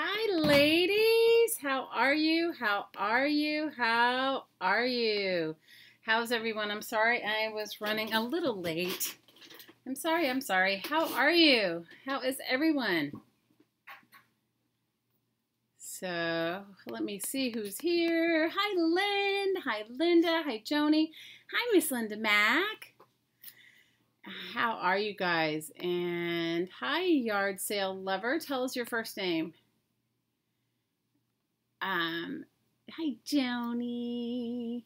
Hi, ladies. How are you? How are you? How are you? How's everyone? I'm sorry I was running a little late. I'm sorry. How are you? How is everyone? So let me see who's here. Hi, Lynn. Hi, Linda. Hi, Joni. Hi, Miss Linda Mack. How are you guys? And hi, yard sale lover. Tell us your first name. Hi, Joni.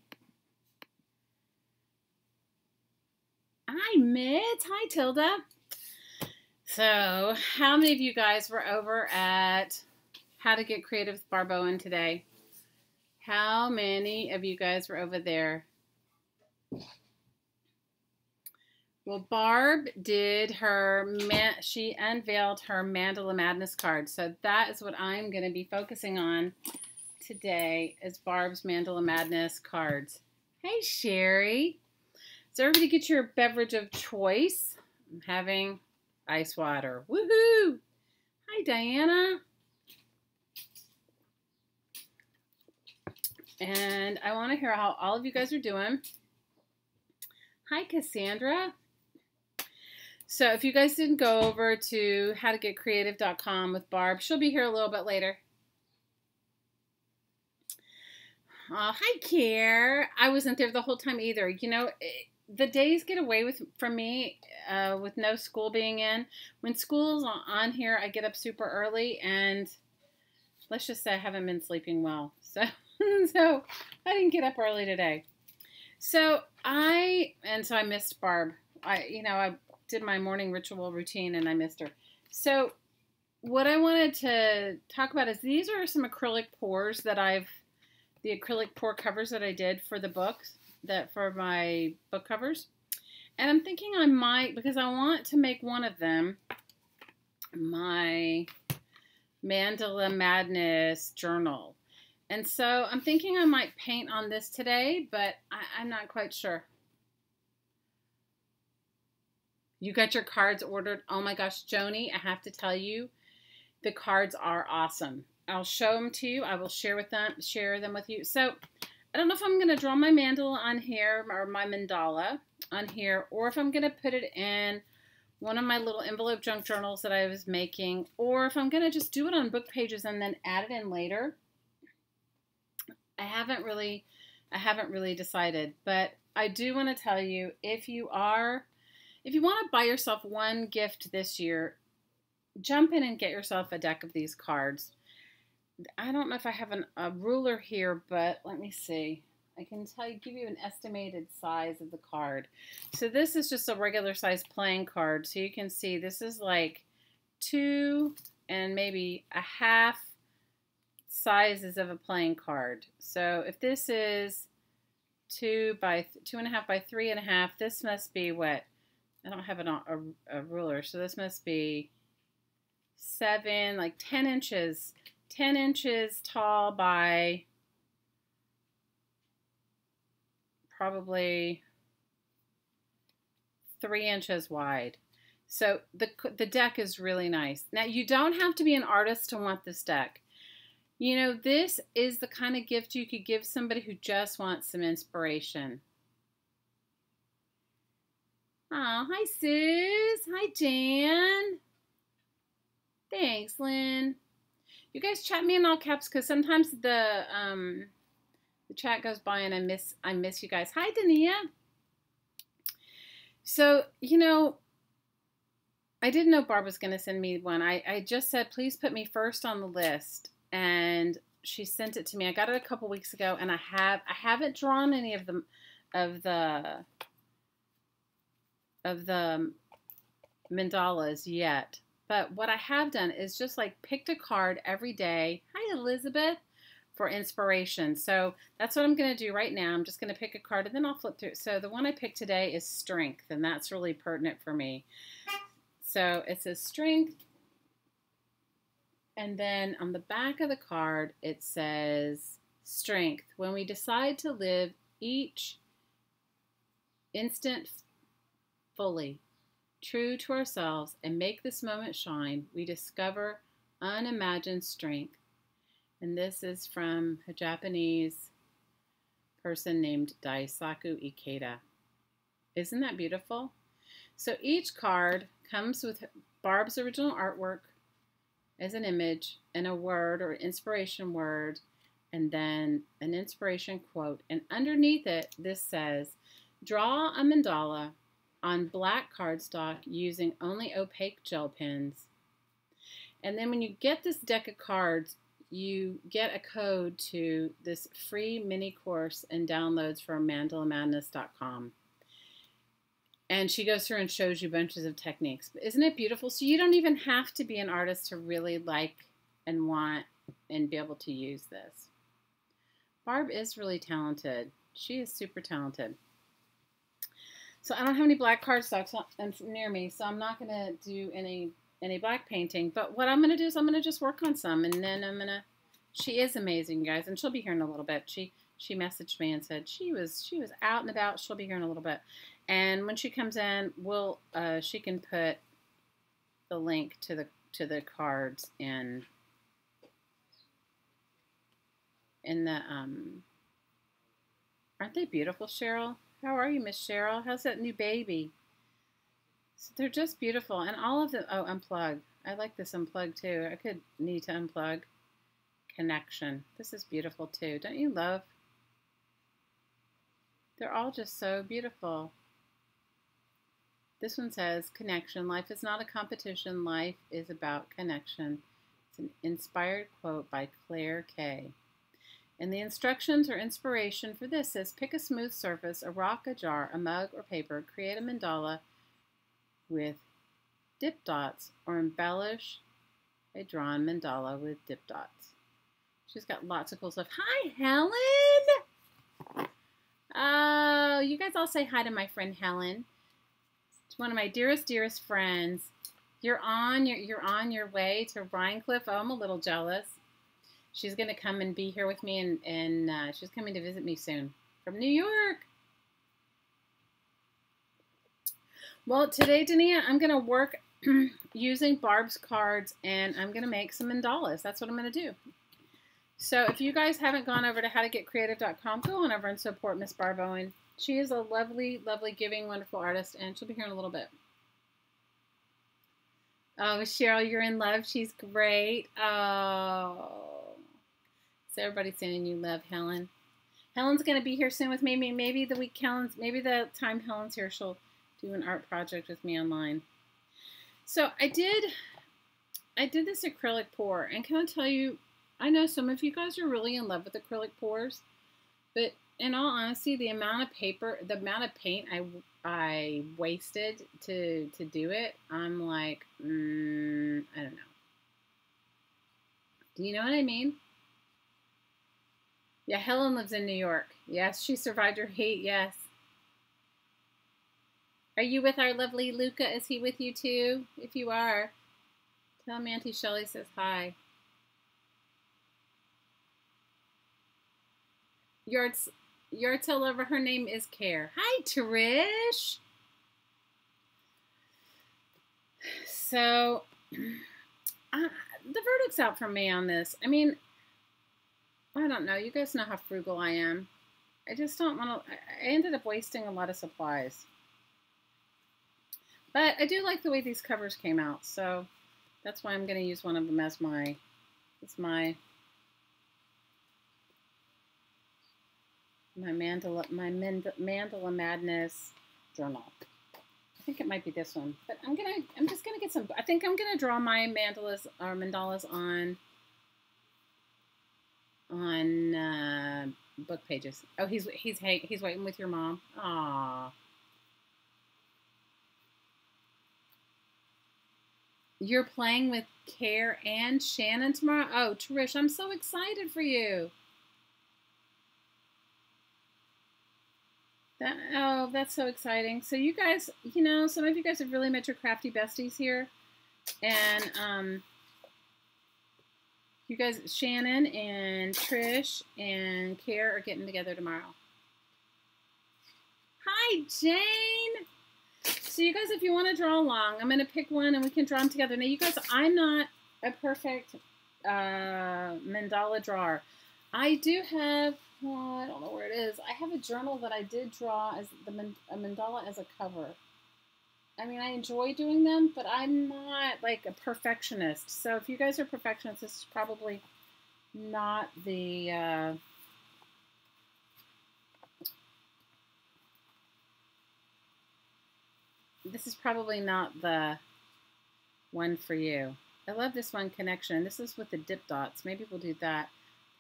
Hi, Mitz. Hi, Tilda. So, how many of you guys were over at How to Get Creative with Barb Owen today? How many of you guys were over there? Well, Barb did she unveiled her Mandala Madness card. So that is what I'm going to be focusing on today is Barb's Mandala Madness cards. Hey, Sherry. So everybody get your beverage of choice. I'm having ice water. Woohoo! Hi, Diana. And I want to hear how all of you guys are doing. Hi, Cassandra. So if you guys didn't go over to howtogetcreative.com with Barb, she'll be here a little bit later. Oh, hi, Kier. I wasn't there the whole time either. You know, the days get away from me with no school being in. When school's on here, I get up super early, and let's just say I haven't been sleeping well. So I didn't get up early today. So I missed Barb. I did my morning ritual routine and I missed her. So what I wanted to talk about is these are some acrylic pours that the acrylic pour covers that I did for the books, for my book covers. And I'm thinking I might, because I want to make one of them my Mandala Madness journal. And so I'm thinking I might paint on this today, but I'm not quite sure. You got your cards ordered? Oh my gosh, Joni, I have to tell you, the cards are awesome. I'll show them to you. I will share them with you. So I don't know if I'm going to draw my mandala on here or my mandala on here, or if I'm going to put it in one of my little envelope junk journals that I was making, or if I'm going to just do it on book pages and then add it in later. I haven't really decided, but I do want to tell you, if you want to buy yourself one gift this year, jump in and get yourself a deck of these cards. I don't know if I have a ruler here, but let me see. I can give you an estimated size of the card. So this is just a regular size playing card. So you can see this is like 2 and maybe a half sizes of a playing card. So if this is 2 by 2.5 by 3.5, this must be what? I don't have a ruler, so this must be 7, like 10 inches. 10 inches tall by probably 3 inches wide. So the deck is really nice. Now, you don't have to be an artist to want this deck. You know, this is the kind of gift you could give somebody who just wants some inspiration. Oh, hi, Sus. Hi, Jan. Thanks, Lynn. You guys chat me in all caps because sometimes the chat goes by and I miss you guys. Hi, Dania. So, you know, I didn't know Barb was going to send me one. I just said, please put me first on the list. And she sent it to me. I got it a couple weeks ago, and I haven't drawn any of the mandalas yet. But what I have done is just like picked a card every day. Hi, Elizabeth, for inspiration. So that's what I'm going to do right now. I'm just going to pick a card, and then I'll flip through. So the one I picked today is Strength, and that's really pertinent for me. So it says Strength. And then on the back of the card, it says, Strength. When we decide to live each instant fully, true to ourselves, and make this moment shine, we discover unimagined strength. And this is from a Japanese person named Daisaku Ikeda. Isn't that beautiful? So each card comes with Barb's original artwork as an image and a word or inspiration word, and then an inspiration quote. And underneath it, this says, draw a mandala on black cardstock using only opaque gel pens. And then when you get this deck of cards, you get a code to this free mini course and downloads from mandalamadness.com. And she goes through and shows you bunches of techniques. But isn't it beautiful? So you don't even have to be an artist to really like and want and be able to use this. Barb is really talented. She is super talented. So I don't have any black cardstock near me, so I'm not going to do any black painting. But what I'm going to do is I'm going to just work on some, and then I'm going to... She is amazing, guys, and she'll be here in a little bit. She messaged me and said she was out and about. She'll be here in a little bit. And when she comes in, she can put the link to the cards in the aren't they beautiful, Cheryl? How are you, Miss Cheryl? How's that new baby? So they're just beautiful, and all of them. Oh, unplug. I like this unplug too. I could need to unplug. Connection. This is beautiful too. Don't you love? They're all just so beautiful. This one says, connection. Life is not a competition. Life is about connection. It's an inspired quote by Claire Kay. And the instructions or inspiration for this says, pick a smooth surface, a rock, a jar, a mug, or paper. Create a mandala with dip dots or embellish a drawn mandala with dip dots. She's got lots of cool stuff. Hi, Helen! Oh, you guys all say hi to my friend Helen. It's one of my dearest friends. You're on your way to Rhinecliff. Oh, I'm a little jealous. She's going to come and be here with me, and she's coming to visit me soon from New York. Well, today, Dania, I'm going to work using Barb's cards, and I'm going to make some mandalas. That's what I'm going to do. So if you guys haven't gone over to howtogetcreative.com, go on over and support Miss Barb Owen. She is a lovely, lovely, giving, wonderful artist, and she'll be here in a little bit. Oh, Cheryl, you're in love. She's great. Oh. So everybody's saying you love Helen. Helen's going to be here soon with me. Maybe the time Helen's here, she'll do an art project with me online. So I did this acrylic pour, and can I tell you, I know some of you guys are really in love with acrylic pours, but in all honesty, the amount of paint I wasted to do it, I'm like, I don't know. Do you know what I mean? Yeah, Helen lives in New York. Yes, she survived her heat, yes. Are you with our lovely Luca? Is he with you too? If you are, tell him Auntie Shelley says hi. Yard sale lover, her name is Care. Hi, Trish. So, the verdict's out for me on this. I mean, I don't know. You guys know how frugal I am. I just don't want to. I ended up wasting a lot of supplies. But I do like the way these covers came out, so that's why I'm going to use one of them as my Mandala Madness journal. I think it might be this one, but I'm just gonna get some. I think I'm gonna draw my mandalas on book pages. Oh, he's waiting with your mom. Aww. You're playing with Care and Shannon tomorrow? Oh, Trish, I'm so excited for you. That's so exciting. So you guys, some of you guys have really met your crafty besties here. And you guys, Shannon and Trish and Care are getting together tomorrow. Hi, Jane. So you guys, if you want to draw along, I'm going to pick one and we can draw them together. Now, you guys, I'm not a perfect mandala drawer. I do have, well, I don't know where it is. I have a journal that I did draw as a mandala as a cover. I mean, I enjoy doing them, but I'm not like a perfectionist. So if you guys are perfectionists, this is probably not the this is probably not the one for you. I love this one, Connection. This is with the dip dots. Maybe we'll do that.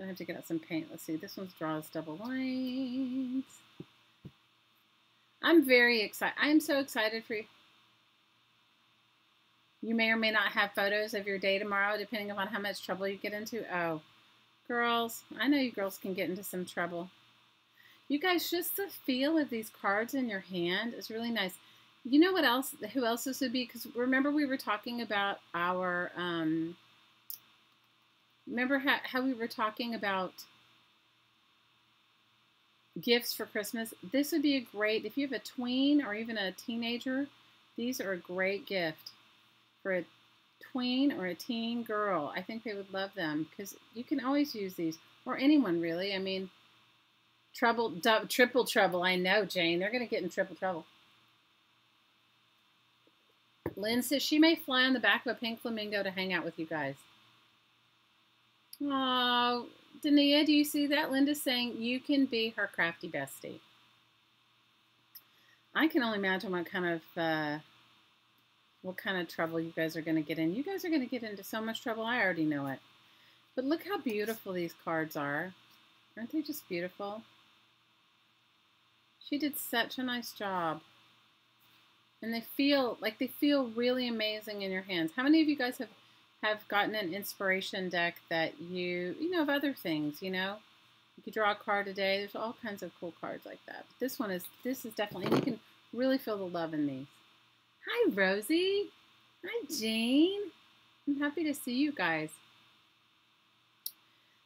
I have to get out some paint. Let's see. This one draws double lines. I'm very excited. I am so excited for you. You may or may not have photos of your day tomorrow, depending upon how much trouble you get into. Oh, girls, I know you girls can get into some trouble. You guys, just the feel of these cards in your hand is really nice. You know what else? Who else this would be? Because remember we were talking about our, remember how we were talking about gifts for Christmas? This would be a great, if you have a tween or even a teenager, these are a great gift for a tween or a teen girl. I think they would love them because you can always use these, or anyone really. I mean, triple trouble. I know, Jane. They're going to get in triple trouble. Lynn says she may fly on the back of a pink flamingo to hang out with you guys. Oh, Dania, do you see that? Linda's saying you can be her crafty bestie. I can only imagine what kind of trouble you guys are going to get in. You guys are going to get into so much trouble. I already know it. But look how beautiful these cards are. Aren't they just beautiful? She did such a nice job. And they feel really amazing in your hands. How many of you guys have gotten an inspiration deck that you know, of other things, you know? You could draw a card a day. There's all kinds of cool cards like that. But this is definitely, and you can really feel the love in these. Hi, Rosie. Hi, Jane. I'm happy to see you guys.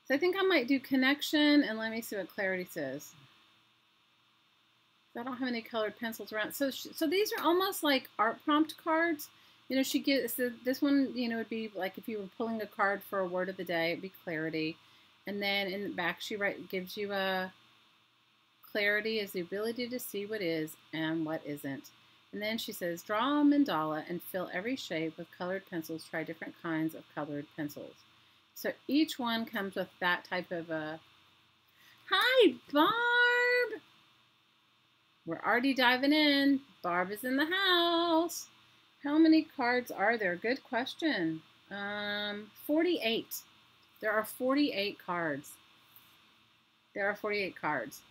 So I think I might do Connection, and let me see what Clarity says. I don't have any colored pencils around. So these are almost like art prompt cards. You know, she gives this one, you know, would be like if you were pulling a card for a word of the day, it'd be Clarity. And then in the back, she gives you a clarity is the ability to see what is and what isn't. And then she says, draw a mandala and fill every shape with colored pencils. Try different kinds of colored pencils. So each one comes with that type of a... Hi, Barb! We're already diving in. Barb is in the house. How many cards are there? Good question. 48. There are 48 cards. There are 48 cards.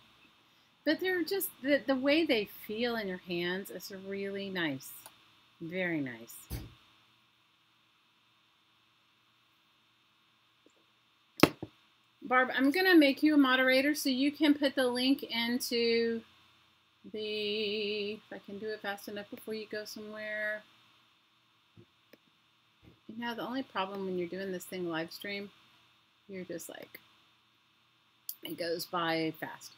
But they're just, the way they feel in your hands is really nice. Very nice. Barb, I'm going to make you a moderator so you can put the link into the, if I can do it fast enough before you go somewhere. You know, the only problem when you're doing this thing live stream, you're just like, it goes by fast.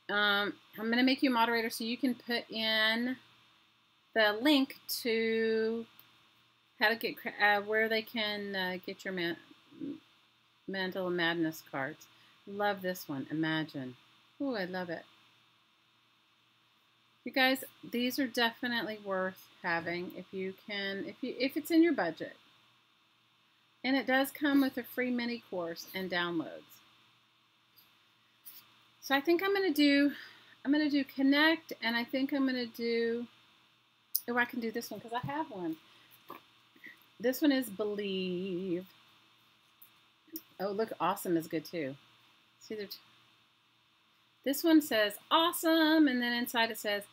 I'm going to make you a moderator so you can put in the link to how to get, where they can get your Mandala Madness cards. Love this one, Imagine. Oh, I love it. You guys, these are definitely worth having if you can, if it's in your budget. And it does come with a free mini course and downloads. So I think I'm going to do Connect, and I think I'm going to do, oh, I can do this one because I have one. This one is Believe. Oh, look, Awesome is good too. See, this one says awesome, and then inside it says,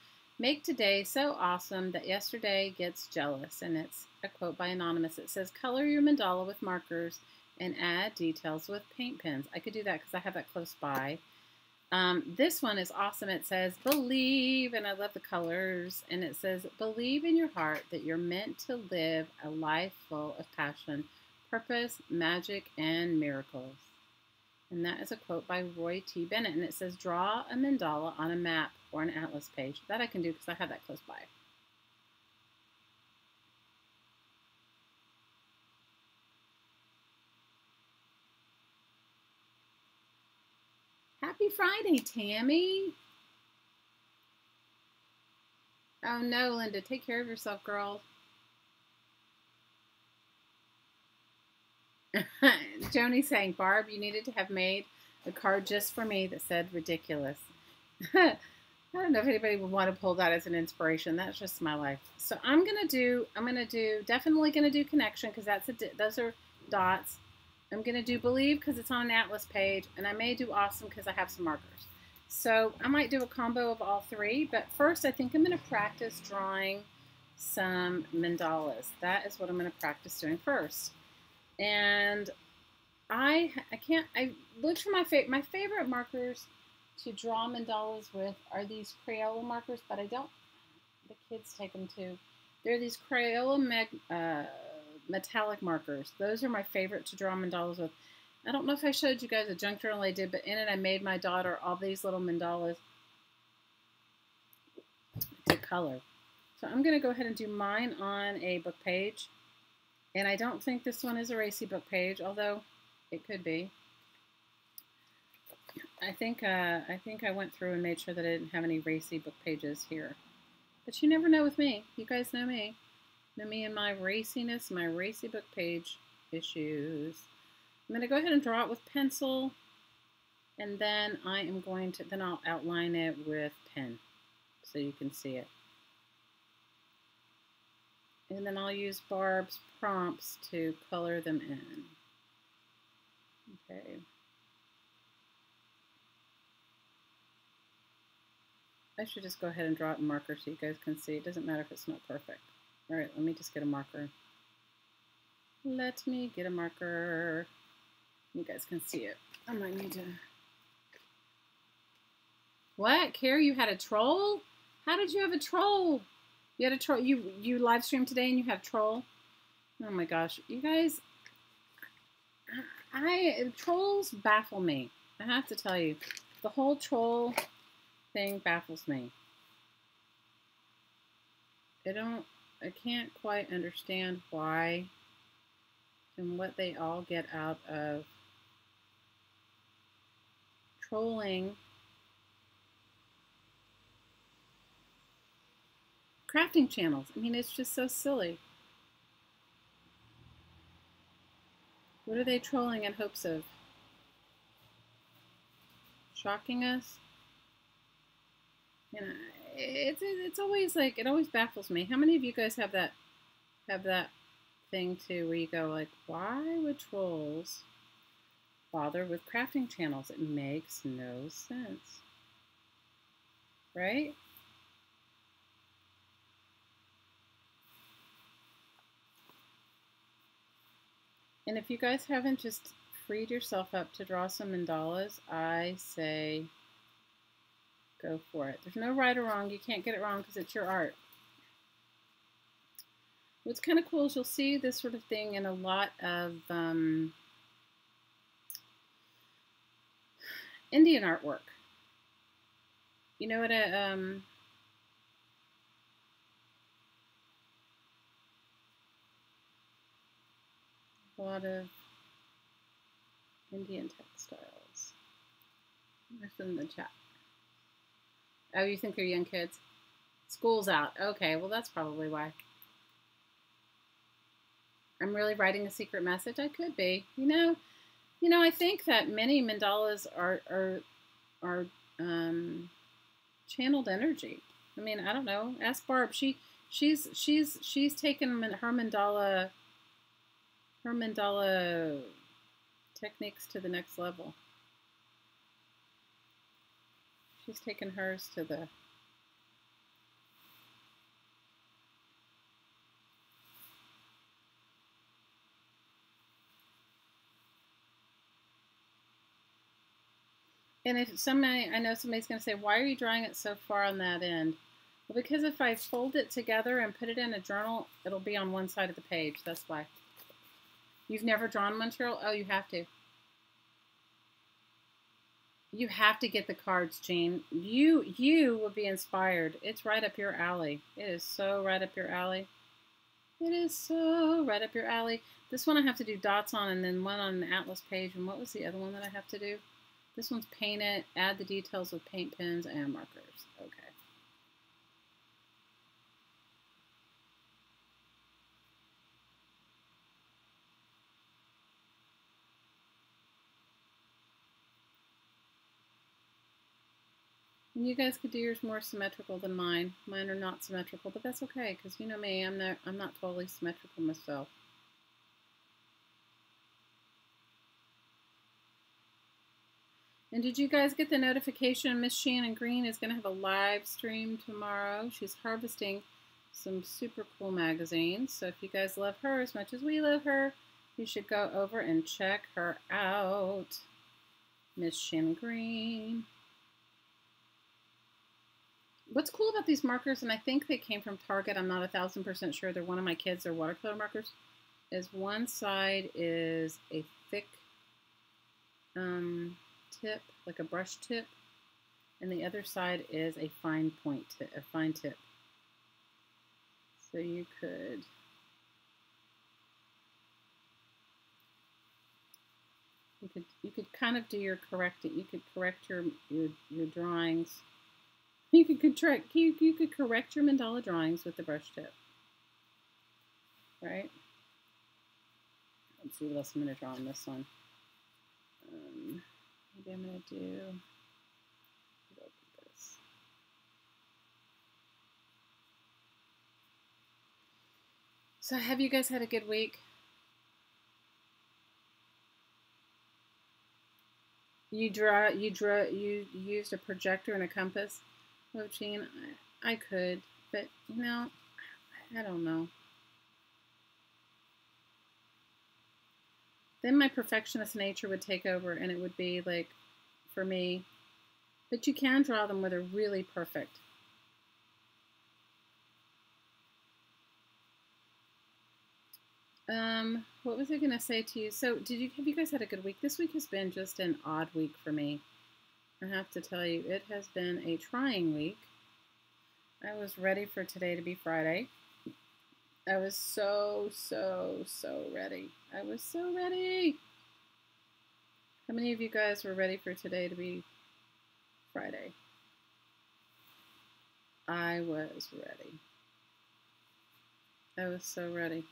make today so awesome that yesterday gets jealous. And it's a quote by Anonymous. It says, color your mandala with markers and add details with paint pens. I could do that because I have that close by. This one is awesome. It says, believe, and I love the colors. And it says, believe in your heart that you're meant to live a life full of passion, purpose, magic, and miracles. And that is a quote by Roy T. Bennett. And it says, draw a mandala on a map or an atlas page. That I can do because I have that close by. Happy Friday, Tammy. Oh no, Linda, take care of yourself, girl. Joni's saying, Barb, you needed to have made a card just for me that said ridiculous. I don't know if anybody would want to pull that as an inspiration. That's just my life. So definitely gonna do connection because those are dots. I'm gonna do believe because it's on an atlas page, and I may do awesome because I have some markers. So I might do a combo of all three, but first I think I'm gonna practice drawing some mandalas. That is what I'm gonna practice doing first. And I looked for my favorite markers to draw mandalas with are these Crayola markers, but the kids take them too. They're these Crayola metallic markers. Those are my favorite to draw mandalas with. I don't know if I showed you guys a junk journal I did, but in it I made my daughter all these little mandalas to color. So I'm going to go ahead and do mine on a book page. And I don't think this one is a racy book page, although it could be. I think I went through and made sure that I didn't have any racy book pages here. But you never know with me. You guys know me. Know me and my raciness, my racy book page issues. I'm going to go ahead and draw it with pencil. And then I'll outline it with pen so you can see it. And then I'll use Barb's prompts to color them in. Okay. I should just go ahead and draw it in marker so you guys can see. It doesn't matter if it's not perfect. All right, let me just get a marker. Let me get a marker. You guys can see it. I might need to... What? Carrie, you had a troll? How did you have a troll? You had a troll. You live streamed today and you have troll. Oh my gosh, you guys! Trolls baffle me. I have to tell you, the whole troll thing baffles me. I can't quite understand why and what they all get out of trolling crafting channels. I mean, it's just so silly. What are they trolling in hopes of? Shocking us? You know, it's always like, it always baffles me. How many of you guys have that thing too where you go like, why would trolls bother with crafting channels? It makes no sense. Right? And if you guys haven't just freed yourself up to draw some mandalas, I say go for it. There's no right or wrong. You can't get it wrong because it's your art. What's kind of cool is you'll see this sort of thing in a lot of Indian artwork. You know what a lot of Indian textiles. There's in the chat. Oh, you think they're young kids? School's out. Okay, well that's probably why. I'm really writing a secret message. I could be. You know, I think that many mandalas are channeled energy. I mean, I don't know. Ask Barb. She's taken her mandala techniques to the next level. She's taken hers to the... And if I know somebody's going to say, why are you drawing it so far on that end? Well, because if I fold it together and put it in a journal, it'll be on one side of the page. That's why. You've never drawn one, Cheryl? Oh, you have to. You have to get the cards, Jean. You will be inspired. It's right up your alley. It is so right up your alley. It is so right up your alley. This one I have to do dots on and then one on an atlas page. And what was the other one that I have to do? This one's paint it, add the details with paint pens and markers. Okay. And you guys could do yours more symmetrical than mine. Mine are not symmetrical, but that's okay, because you know me, I'm not totally symmetrical myself. And did you guys get the notification Miss Shannon Green is going to have a live stream tomorrow? She's harvesting some super cool magazines. So if you guys love her as much as we love her, you should go over and check her out. Miss Shannon Green. What's cool about these markers, and I think they came from Target, I'm not 1,000% sure, they're one of my kids, they're watercolor markers, is one side is a thick tip, like a brush tip, and the other side is a fine point, a fine tip. So you could kind of do your correcting. You could correct your drawings. You could correct your mandala drawings with the brush tip, right? Let's see what else I'm going to draw on this one. Maybe I'm going to do this. So have you guys had a good week? You used a projector and a compass? Oh, Jean, I could, but you know, I don't know. Then my perfectionist nature would take over and it would be like, for me, but you can draw them where they're really perfect. What was I going to say to you? So have you guys had a good week? This week has been just an odd week for me. I have to tell you, it has been a trying week. I was ready for today to be Friday. I was so ready. I was so ready. How many of you guys were ready for today to be Friday? I was ready. I was so ready.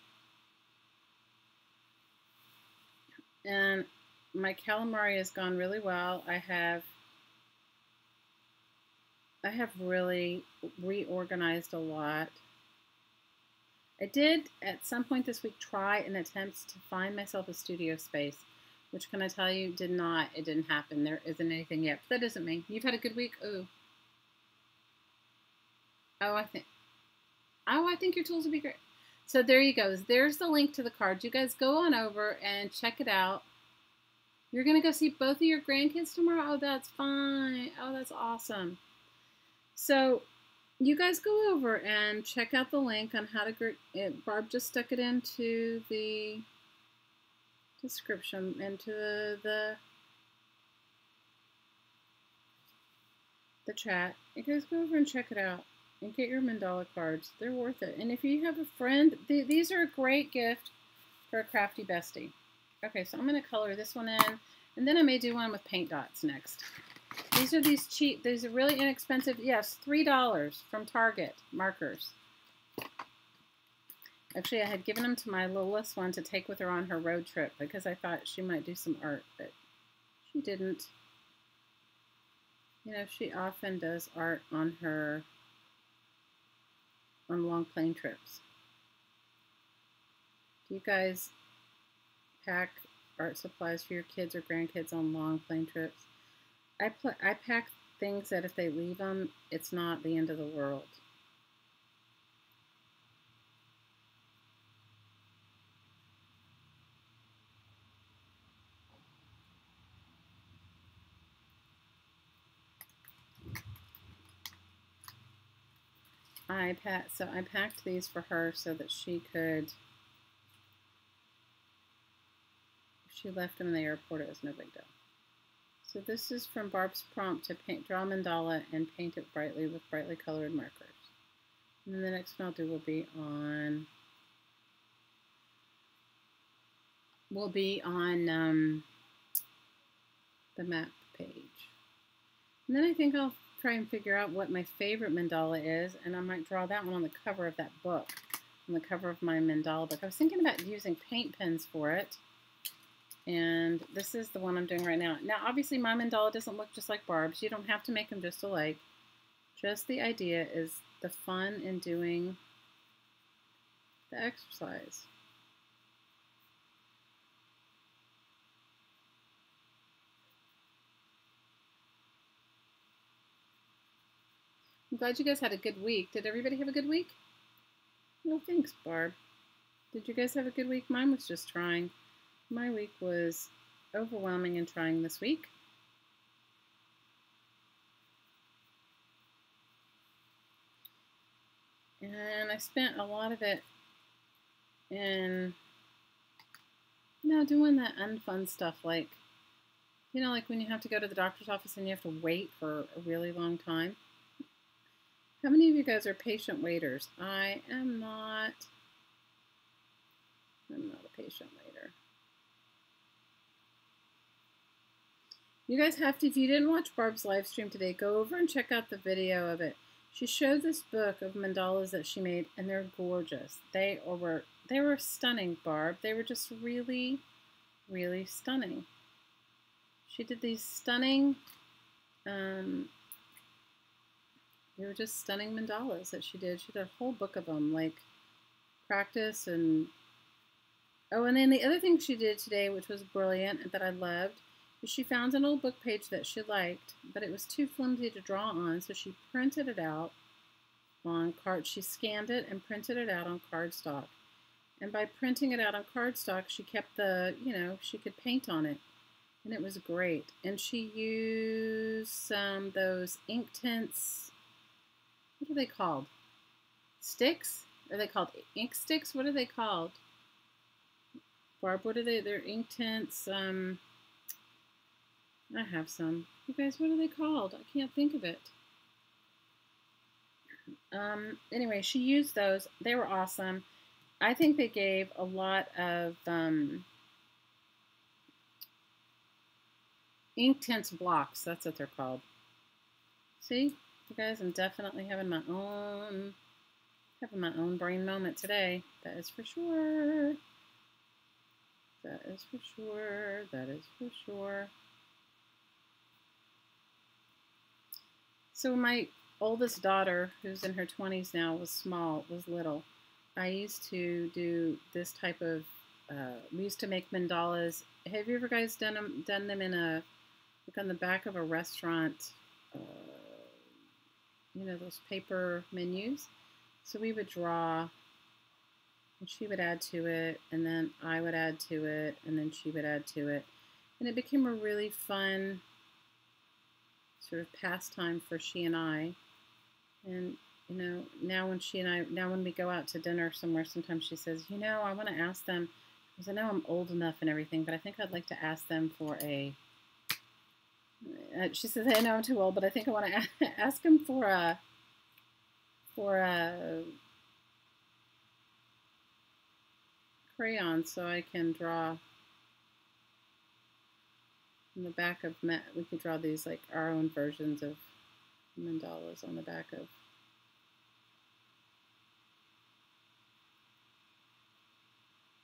And my calamari has gone really well. I have really reorganized a lot. I did, at some point this week, try an attempt to find myself a studio space, which, can I tell you, it didn't happen. There isn't anything yet. But that doesn't mean. You've had a good week? Ooh. I think your tools would be great. So there you go. There's the link to the cards. You guys go on over and check it out. You're going to go see both of your grandkids tomorrow? Oh, that's fine. Oh, that's awesome. So you guys go over and check out the link on how to Barb just stuck it into the description, into the chat. You guys go over and check it out and get your mandala cards. They're worth it. And if you have a friend, these are a great gift for a crafty bestie. Okay, so I'm going to color this one in, and then I may do one with paint dots next. These are cheap, these are really inexpensive, yes, $3 from Target markers. Actually, I had given them to my littlest one to take with her on her road trip because I thought she might do some art, but she didn't. You know, she often does art on long plane trips. Do you guys pack art supplies for your kids or grandkids on long plane trips? I pack things that if they leave them, it's not the end of the world. I packed these for her so that she could, if she left them in the airport, it was no big deal. So this is from Barb's prompt to draw mandala and paint it brightly with brightly colored markers. And then the next one I'll do will be on the map page. And then I think I'll try and figure out what my favorite mandala is, and I might draw that one on the cover of that book, on the cover of my mandala book. I was thinking about using paint pens for it, and this is the one I'm doing right now. Now, obviously, my mandala doesn't look just like Barb's. You don't have to make them just alike. Just the idea is the fun in doing the exercise. I'm glad you guys had a good week. Did everybody have a good week? No, thanks, Barb. Did you guys have a good week? Mine was just trying. My week was overwhelming and trying this week. And I spent a lot of it in, doing that unfun stuff, like, like when you have to go to the doctor's office and you have to wait for a really long time. How many of you guys are patient waiters? I am not. I'm not a patient waiter. You guys have to, if you didn't watch Barb's live stream today, go over and check out the video of it. She showed this book of mandalas that she made, and they're gorgeous. They were stunning, Barb. They were just really, really stunning. She did these stunning, they were just stunning mandalas that she did. She did a whole book of them, like practice and, oh, and then the other thing she did today, which was brilliant and that I loved, is she found an old book page that she liked, but it was too flimsy to draw on, so she printed it out on card. She scanned it and printed it out on cardstock. And by printing it out on cardstock, she kept the, she could paint on it. And it was great. And she used those ink tints. What are they called? Sticks? Are they called ink sticks? What are they called? Barb, what are they? They're ink tints. I have some. You guys, what are they called? I can't think of it. Anyway, she used those. They were awesome. I think they gave a lot of ink tints blocks. That's what they're called. See, you guys, I'm definitely having my own brain moment today. That is for sure. That is for sure. That is for sure. So my oldest daughter, who's in her 20s now, was little. I used to do this type of, we used to make mandalas. Have you ever guys done them in like on the back of a restaurant, those paper menus? So we would draw, and she would add to it, and then I would add to it, and then she would add to it. And it became a really fun sort of pastime for she and I. And, now when we go out to dinner somewhere, sometimes she says, I want to ask them, because I know I'm old enough and everything, but I think I'd like to ask them for she says, I know I'm too old, but I think I want to ask them for a crayon so I can draw in the back of, we could draw these like our own versions of mandalas on the back of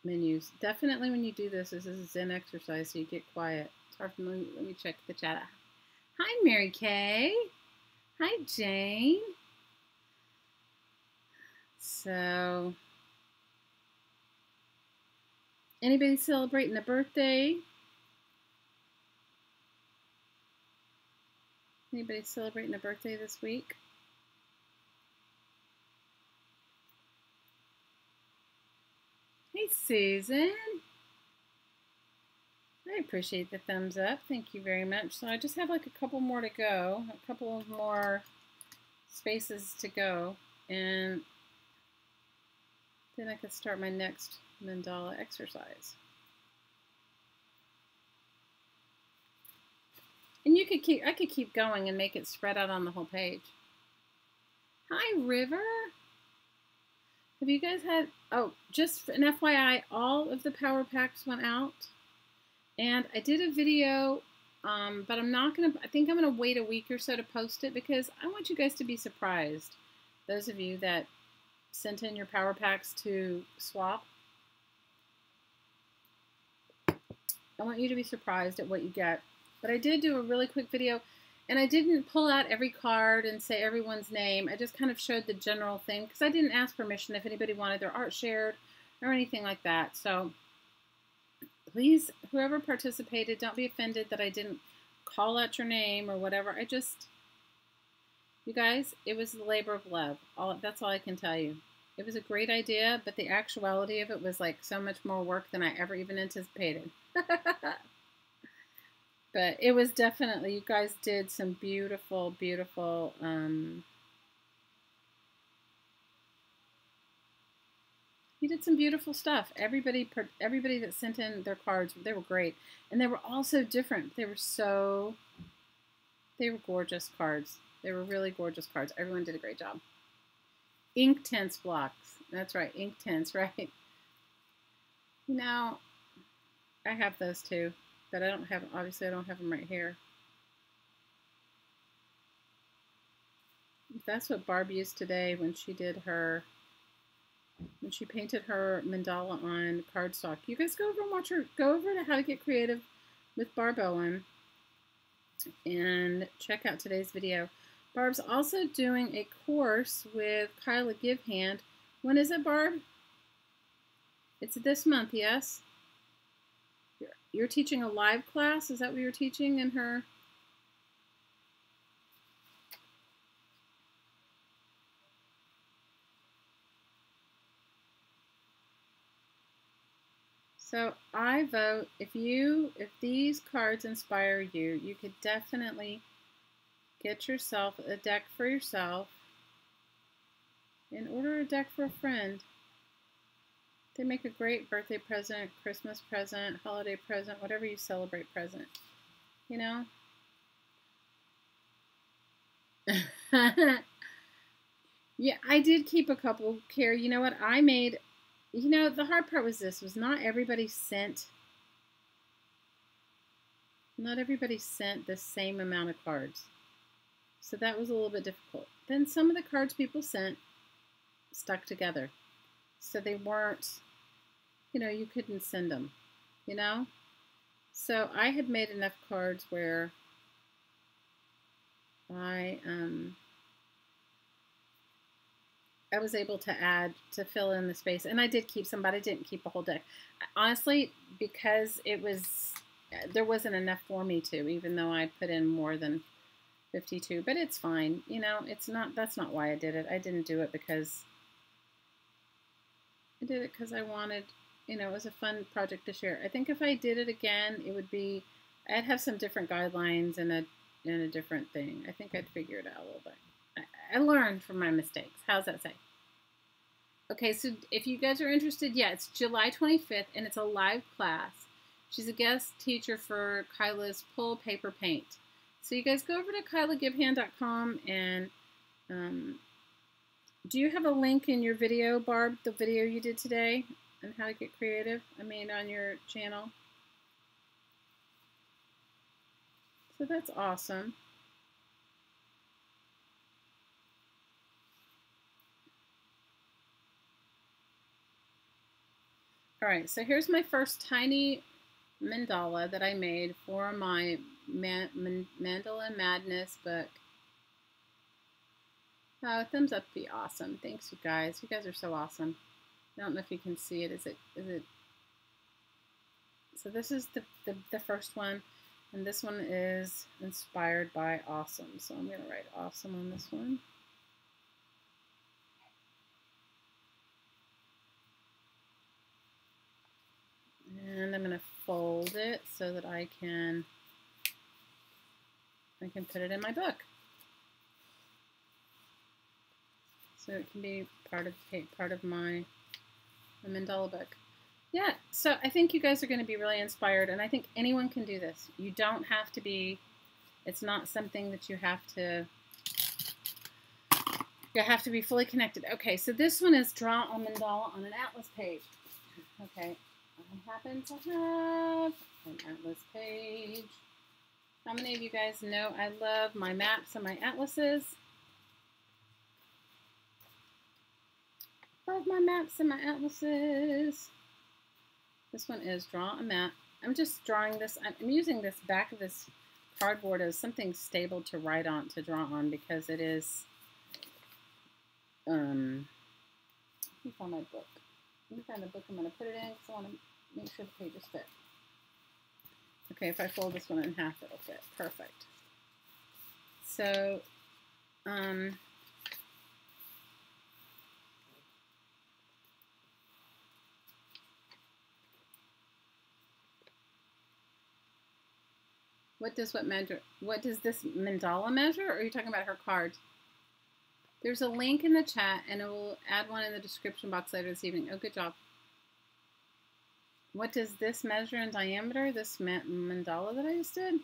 menus. Definitely when you do this is a Zen exercise, so you get quiet. It's hard for me. Let me check the chat. Hi, Mary Kay. Hi, Jane. So, anybody celebrating a birthday? Anybody celebrating a birthday this week? Hey, Susan. I appreciate the thumbs up. Thank you very much. So I just have like a couple more to go, a couple of more spaces to go, and then I can start my next mandala exercise. And I could keep going and make it spread out on the whole page. Hi, River. Have you guys had, just an FYI, all of the power packs went out. And I did a video but I'm not going to, I think I'm going to wait a week or so to post it because I want you guys to be surprised. Those of you that sent in your power packs to swap, I want you to be surprised at what you get. But I did do a really quick video, and I didn't pull out every card and say everyone's name. I just kind of showed the general thing because I didn't ask permission if anybody wanted their art shared or anything like that. So please, whoever participated, don't be offended that I didn't call out your name or whatever. You guys, it was the labor of love. That's all I can tell you. It was a great idea, but the actuality of it was like so much more work than I ever even anticipated. But it was definitely, you guys did some beautiful, beautiful, you did some beautiful stuff. Everybody that sent in their cards, they were great. And they were all so different. They were gorgeous cards. They were really gorgeous cards. Everyone did a great job. Inktense blocks. That's right, Inktense, right? Now, I have those too, but I don't have, obviously I don't have them right here. That's what Barb used today when she did her, when she painted her mandala on cardstock. You guys go over and watch her, go over to How to Get Creative with Barb Owen and check out today's video. Barb's also doing a course with Kyla Givehand. When is it, Barb? It's this month, yes? You're teaching a live class? Is that what you're teaching in her? So I vote, if these cards inspire you, you could definitely get yourself a deck for yourself and order a deck for a friend. They make a great birthday present, Christmas present, holiday present, whatever you celebrate present, you know? Yeah, I did keep a couple, Carrie. You know what? I made, you know, the hard part was this, was not everybody sent the same amount of cards. So that was a little bit difficult. Then some of the cards people sent stuck together. So they weren't, you know, you couldn't send them, you know? So I had made enough cards where I was able to fill in the space. And I did keep some, but I didn't keep a whole deck. Honestly, because there wasn't enough for me to, even though I put in more than 52, but it's fine. You know, that's not why I did it. I didn't do it because I did it because I wanted, you know, it was a fun project to share. I think if I did it again, I'd have some different guidelines and a different thing. I think I'd figure it out a little bit. I learned from my mistakes. How's that say? Okay, so if you guys are interested, yeah, it's July 25th, and it's a live class. She's a guest teacher for Kyla's Pull Paper Paint. So you guys go over to KylaGivehand.com, and do you have a link in your video, Barb, the video you did today on how to get creative? I mean, on your channel. So that's awesome. All right, so here's my first tiny mandala that I made for my Mandala Madness book. Oh, thumbs up would be awesome. Thanks, you guys. You guys are so awesome. I don't know if you can see it. Is it? So this is the first one, and this one is inspired by awesome. So I'm going to write awesome on this one. And I'm going to fold it so that I can put it in my book. So it can be part of my mandala book. Yeah, so I think you guys are going to be really inspired, and I think anyone can do this. You don't have to be, it's not something that you have to be fully connected. Okay, so this one is draw a mandala on an atlas page. Okay. I happen to have an atlas page. How many of you guys know I love my maps and my atlases? Love my maps and my atlases. This one is draw a map. I'm just drawing this. I'm using this back of this cardboard as something stable to write on, to draw on, because it is, let me find my book. Let me find the book I'm going to put it in, because I want to make sure the pages fit. Okay, if I fold this one in half, it'll fit. Perfect. So, what does this mandala measure? Or are you talking about her cards? There's a link in the chat, and it will add one in the description box later this evening. Oh, good job. What does this measure in diameter, this mandala that I just did? I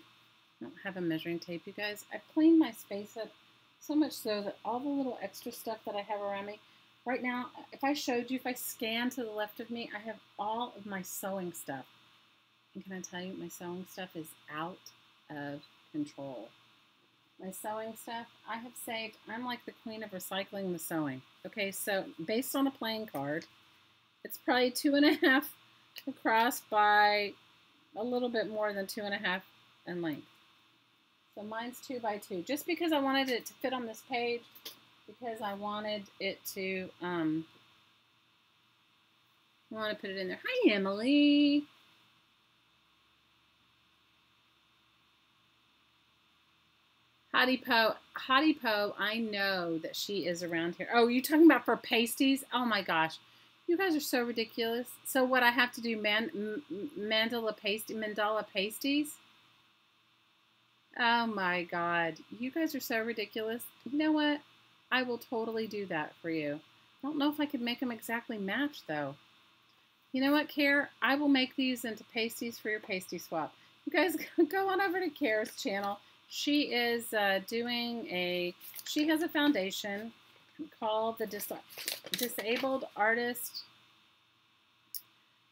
don't have a measuring tape, you guys. I've cleaned my space up so much so that all the little extra stuff that I have around me, right now, if I showed you, if I scan to the left of me, I have all of my sewing stuff. And can I tell you, my sewing stuff is out of control. My sewing stuff, I have saved, I'm like the queen of recycling the sewing. Okay, so based on a playing card, it's probably 2.5 across by a little bit more than 2.5 in length. So mine's 2 by 2, just because I wanted it to fit on this page, because I wanted it to, I want to put it in there. Hi, Emily. Hottie Po, I know that she is around here. Oh, you talking about for pasties? Oh my gosh. You guys are so ridiculous. So what I have to do, Mandala pasties? Oh my God. You guys are so ridiculous. You know what? I will totally do that for you. I don't know if I could make them exactly match though. You know what, Care? I will make these into pasties for your pasty swap. You guys go on over to Care's channel. She is she has a foundation called the Disabled Artist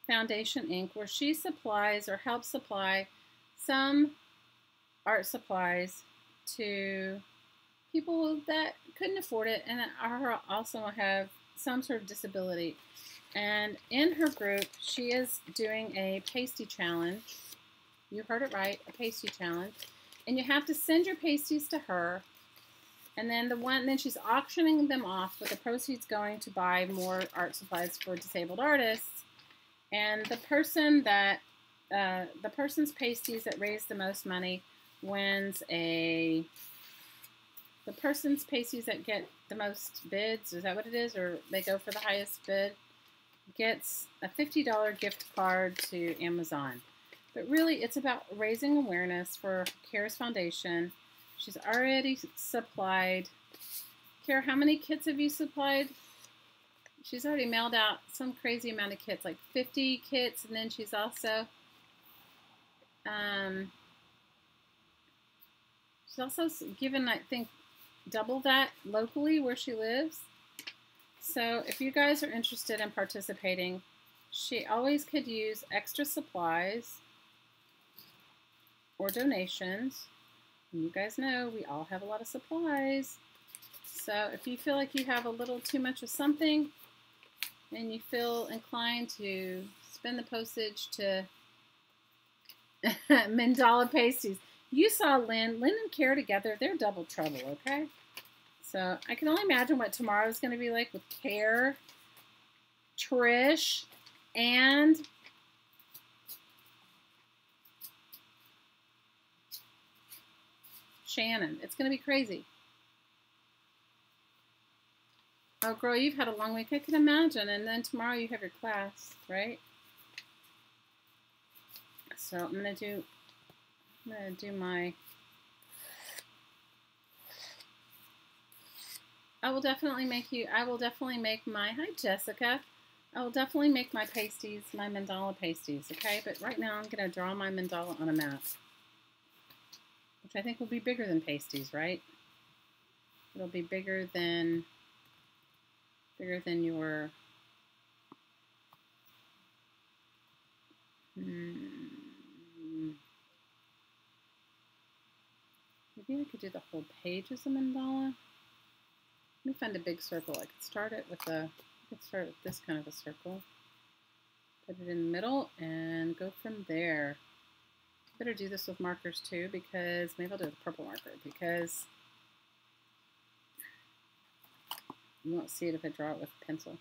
Foundation, Inc., where she supplies or helps supply some art supplies to people that couldn't afford it and are also have some sort of disability. And in her group, she is doing a pasty challenge. You heard it right, a pasty challenge. And you have to send your pasties to her. And then then she's auctioning them off with the proceeds going to buy more art supplies for disabled artists. And the person that, the person's pasties that raise the most money wins the person's pasties that get the most bids, is that what it is? Or they go for the highest bid, gets a $50 gift card to Amazon. But really, it's about raising awareness for Care's Foundation. She's already supplied. Care, how many kits have you supplied? She's already mailed out some crazy amount of kits, like 50 kits, and then she's also given, I think, double that locally where she lives. So if you guys are interested in participating, she always could use extra supplies or donations. And you guys know we all have a lot of supplies. So if you feel like you have a little too much of something and you feel inclined to spend the postage to Mandala pasties. You saw Lynn and Care together. They're double trouble, okay? So I can only imagine what tomorrow is going to be like with Care, Trish, and Shannon. It's going to be crazy. Oh, girl, you've had a long week. I can imagine. And then tomorrow you have your class, right? So I'm going to do my... I will definitely make my... Hi, Jessica. I will definitely make my pasties, my mandala pasties, okay? But right now I'm going to draw my mandala on a map, which I think will be bigger than pasties, right? It'll be bigger than your... Maybe I could do the whole page as a mandala. Let me find a big circle. I could start it with this kind of a circle. Put it in the middle and go from there. Better do this with markers too, because maybe I'll do it with a purple marker, because you won't see it if I draw it with a pencil.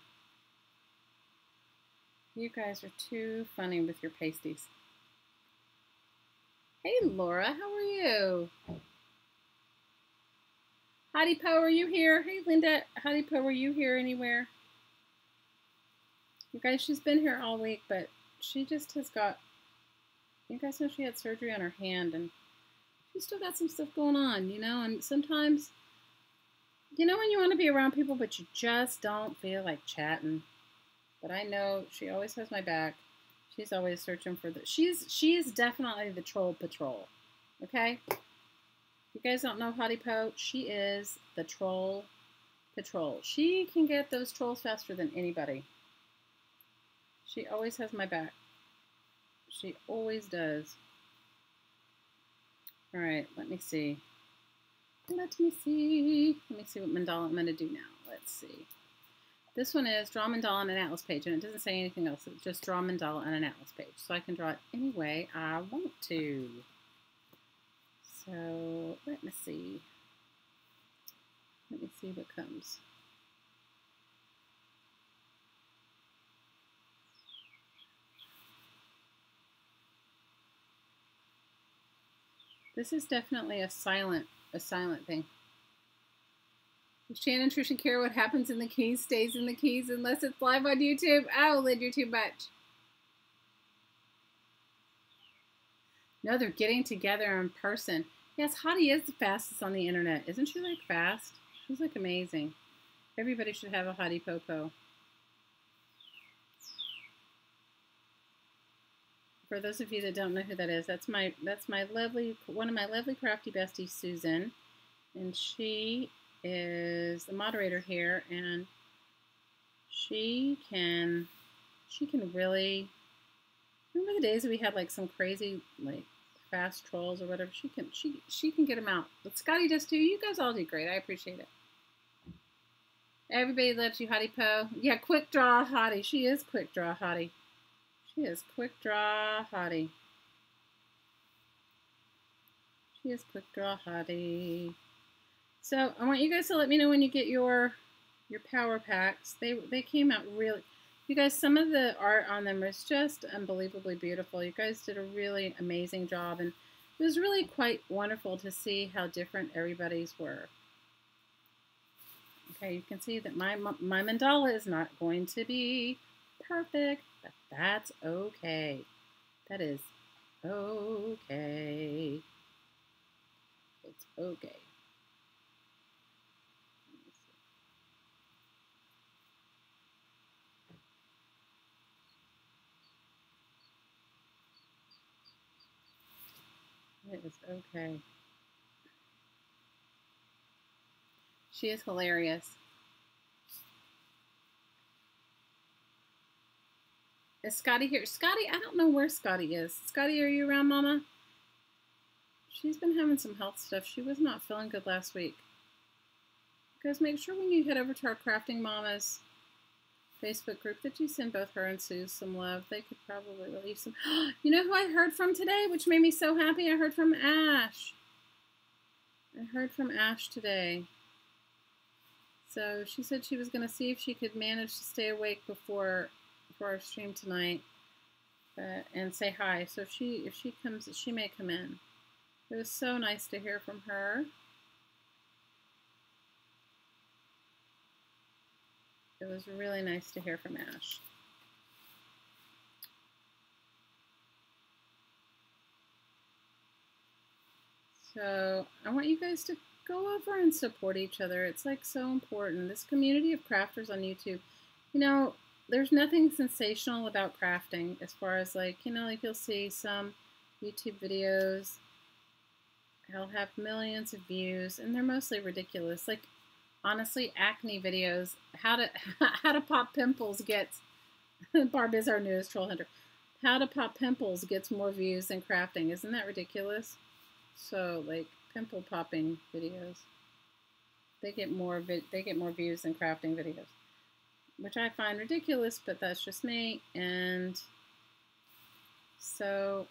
You guys are too funny with your pasties. Hey Laura, how are you? Hottie Po, are you here? Hey Linda, Hottie Po, are you here anywhere? You guys, she's been here all week, but she just has got, you guys know she had surgery on her hand, and she's still got some stuff going on, you know, and sometimes, you know when you want to be around people, but you just don't feel like chatting. But I know she always has my back. She's always searching for she is definitely the troll patrol, okay? You guys don't know Hottie Po, she is the troll patrol. She can get those trolls faster than anybody. She always has my back. She always does. All right, let me see. Let me see what mandala I'm going to do now. Let's see. This one is draw mandala on an atlas page, and it doesn't say anything else. It's just draw mandala on an atlas page. So I can draw it any way I want to. So let me see. Let me see what comes. This is definitely a silent thing. Shannon, Trish, and Kara, what happens in the keys stays in the keys unless it's live on YouTube. Oh, Lyd, you're too much. No, they're getting together in person. Yes, Hottie is the fastest on the internet. Isn't she, like, fast? She's, like, amazing. Everybody should have a Hottie Popo. For those of you that don't know who that is, that's my lovely, one of my lovely crafty besties, Susan. And she is the moderator here, and she can really, remember the days that we had like some crazy like fast trolls or whatever. She can get them out. But Scotty does too. You guys all do great. I appreciate it. Everybody loves you, Hottie Po. Yeah, quick draw Hottie. She is quick draw Hottie. She is quick draw Hottie. She is quick draw Hottie. So I want you guys to let me know when you get your power packs. They came out really, you guys, some of the art on them was just unbelievably beautiful. You guys did a really amazing job, and it was really quite wonderful to see how different everybody's were. Okay, you can see that my mandala is not going to be perfect, but that's okay. That is okay. It's okay. It is okay. She is hilarious. Is Scotty here? Scotty, I don't know where Scotty is. Scotty, are you around, Mama? She's been having some health stuff. She was not feeling good last week. Guys, make sure when you head over to our Crafting Mamas Facebook group that you send both her and Sue some love. They could probably relieve some. You know who I heard from today, which made me so happy? I heard from Ash. I heard from Ash today. So she said she was going to see if she could manage to stay awake before our stream tonight and say hi. So if she comes, she may come in. It was so nice to hear from her. It was really nice to hear from Ash. So I want you guys to go over and support each other. It's like so important. This community of crafters on YouTube, you know, there's nothing sensational about crafting as far as like, you know, like you'll see some YouTube videos, they'll have millions of views and they're mostly ridiculous. Like honestly, acne videos, how to pop pimples gets, Barb is our newest troll hunter. How to pop pimples gets more views than crafting. Isn't that ridiculous? So like pimple popping videos. They get more views than crafting videos, which I find ridiculous, but that's just me. And so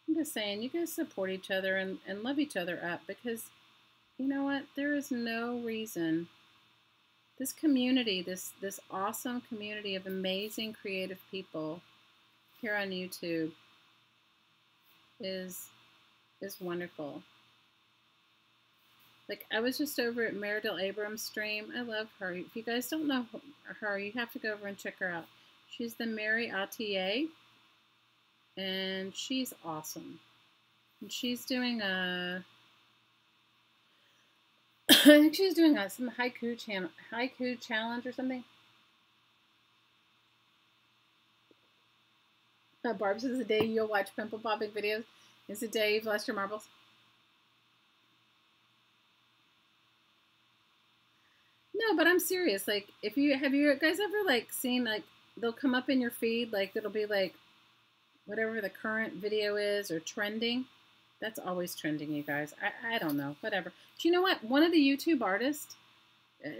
I'm just saying, you guys support each other and love each other up, because you know what? There is no reason. This community, this awesome community of amazing creative people here on YouTube is wonderful. Like, I was just over at Meredith Abrams' stream. I love her. If you guys don't know her, you have to go over and check her out. She's the Mary Attier, and she's awesome. And she's doing a, I think she's doing some haiku challenge or something. Barb says the day you'll watch pimple popping videos is the day you've lost your marbles. No, but I'm serious. Like, have you guys ever like seen, like, they'll come up in your feed, like it'll be like whatever the current video is or trending. That's always trending, you guys. I don't know, whatever. Do you know what? One of the YouTube artists,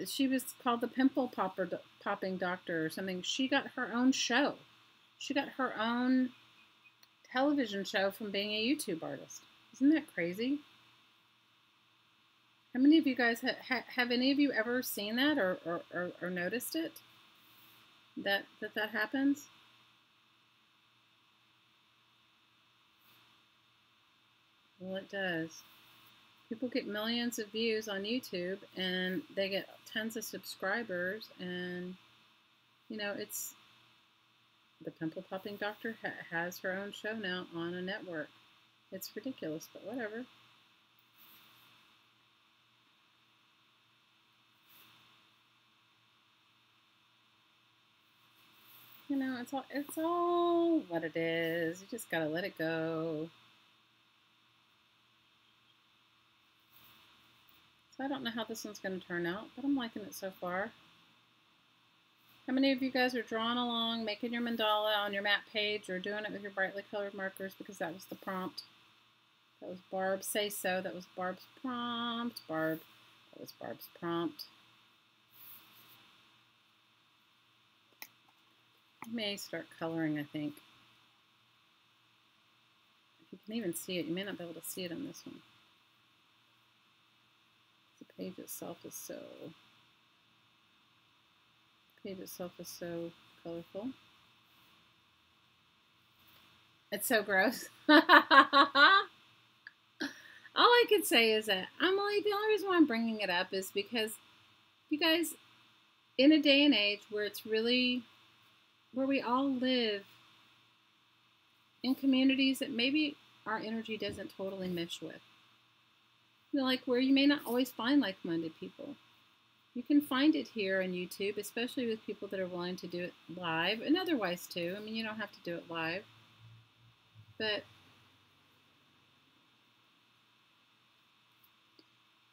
she was called the Pimple Popping Doctor or something. She got her own show. She got her own television show from being a YouTube artist. Isn't that crazy? How many of you guys have any of you ever seen that or noticed it? That happens? Well, it does. People get millions of views on YouTube, and they get tons of subscribers, and you know, it's the Pimple Popping Doctor has her own show now on a network. It's ridiculous, but whatever. You know, it's all what it is. You just gotta let it go. So I don't know how this one's gonna turn out, but I'm liking it so far. How many of you guys are drawing along, making your mandala on your map page, or doing it with your brightly colored markers? Because that was the prompt. That was Barb Say So. That was Barb's prompt. That was Barb's prompt. I may start coloring, I think. If you can even see it, you may not be able to see it on this one. The page itself is so colorful. It's so gross. All I could say is that the only reason why I'm bringing it up is because you guys, in a day and age where it's really, where we all live in communities that maybe our energy doesn't totally mesh with. You know, like where you may not always find like-minded people. You can find it here on YouTube, especially with people that are willing to do it live, and otherwise too. I mean, you don't have to do it live. But,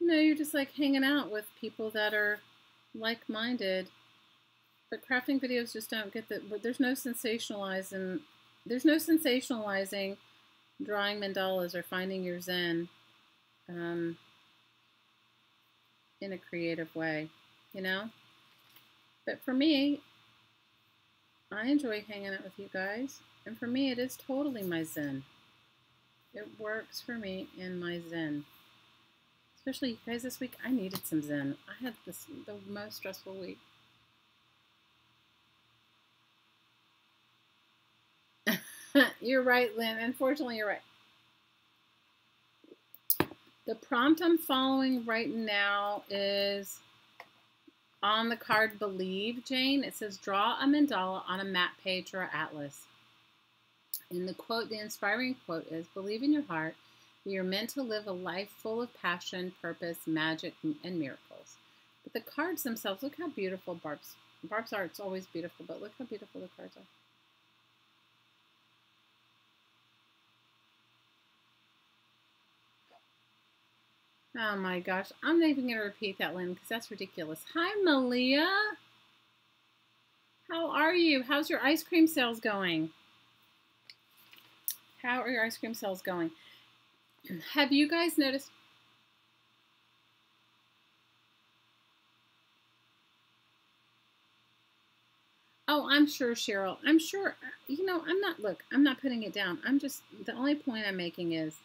you know, you're just like hanging out with people that are like-minded. But crafting videos just don't get that. But there's no sensationalizing. There's no sensationalizing drawing mandalas or finding your zen in a creative way, you know. But for me, I enjoy hanging out with you guys, and for me, it is totally my zen. It works for me in my zen. Especially you guys, this week I needed some zen. I had the most stressful week. You're right, Lynn. Unfortunately, you're right. The prompt I'm following right now is on the card Believe, Jane. It says, draw a mandala on a map page or atlas. And the quote, the inspiring quote is, believe in your heart that you're meant to live a life full of passion, purpose, magic, and miracles. But the cards themselves, look how beautiful Barb's art's always beautiful, but look how beautiful the cards are. Oh my gosh, I'm not even going to repeat that, Lynn, because that's ridiculous. Hi, Malia. How are you? How's your ice cream sales going? How are your ice cream sales going? Have you guys noticed? Oh, I'm sure, Cheryl. I'm sure, I'm not putting it down. The only point I'm making is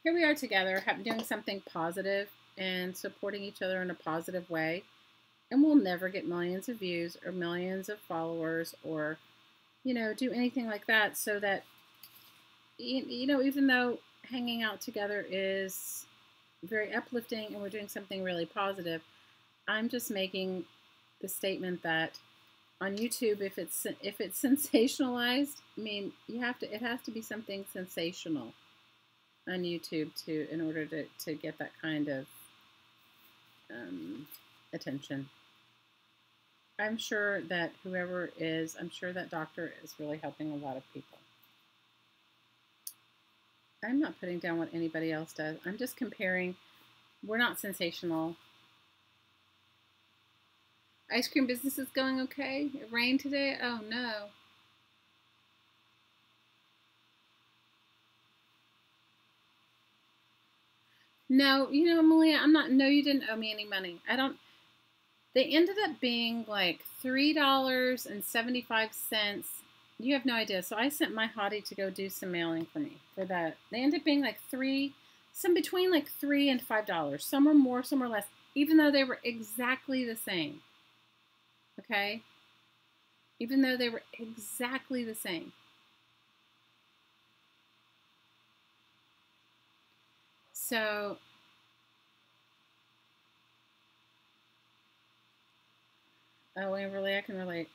here we are together, doing something positive and supporting each other in a positive way. And we'll never get millions of views or millions of followers or, do anything like that. So that, even though hanging out together is very uplifting and we're doing something really positive, I'm just making the statement that on YouTube, if it's sensationalized, I mean, it has to be something sensational on YouTube in order to get that kind of attention. I'm sure that I'm sure that doctor is really helping a lot of people. I'm not putting down what anybody else does. I'm just comparing. We're not sensational. Ice cream business is going okay. It rained today. Oh no. No, Malia, no, you didn't owe me any money. They ended up being like $3.75. You have no idea. So I sent my hottie to go do some mailing for me for that. They ended up being like between like $3 and $5. Some were more, some were less, even though they were exactly the same. Okay? Even though they were exactly the same. So, oh, and really, I can relate.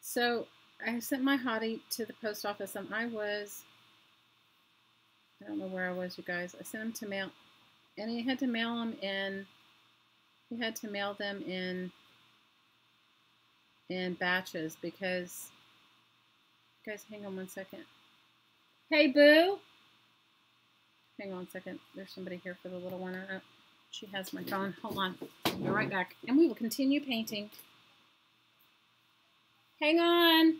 So, I sent my hottie to the post office, and I don't know where I was, you guys. I sent him to mail, and he had to mail them in. He had to mail them in batches because. Guys, hang on one second. Hey, Boo. Hang on a second. There's somebody here for the little one. She has my phone. Hold on. I'll be right back. And we will continue painting. Hang on.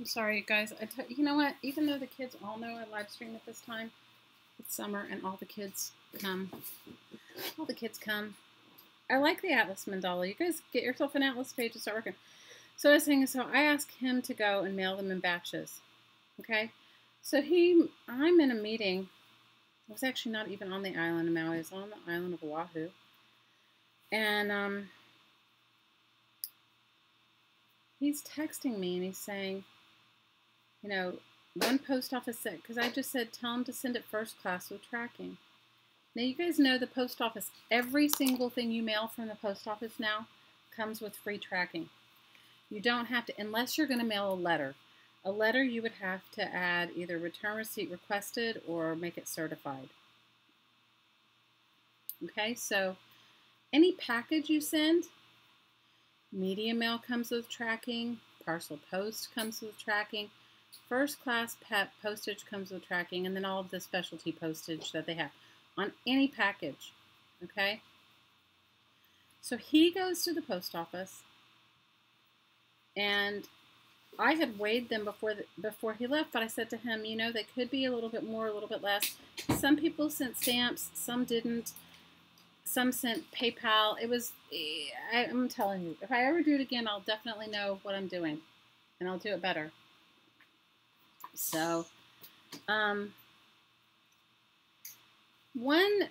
I'm sorry, you guys. You know what? Even though the kids all know I live stream at this time, it's summer and all the kids come. All the kids come. I like the Atlas Mandala. You guys get yourself an Atlas page and start working. So I was saying, so I asked him to go and mail them in batches. Okay? So I'm in a meeting. I was actually not even on the island of Maui. I was on the island of Oahu. And he's texting me and he's saying, one post office said, because I just said, tell him to send it first class with tracking. Now, you guys know the post office, every single thing you mail from the post office now comes with free tracking. You don't have to, unless you're going to mail a letter. A letter, you would have to add either return receipt requested or make it certified. Okay, so any package you send, media mail comes with tracking, parcel post comes with tracking, first class postage comes with tracking, and then all of the specialty postage that they have on any package. Okay? So he goes to the post office, and I had weighed them before he left, but I said to him, they could be a little bit more, a little bit less. Some people sent stamps, some didn't. Some sent PayPal. I'm telling you, if I ever do it again, I'll definitely know what I'm doing, and I'll do it better. So,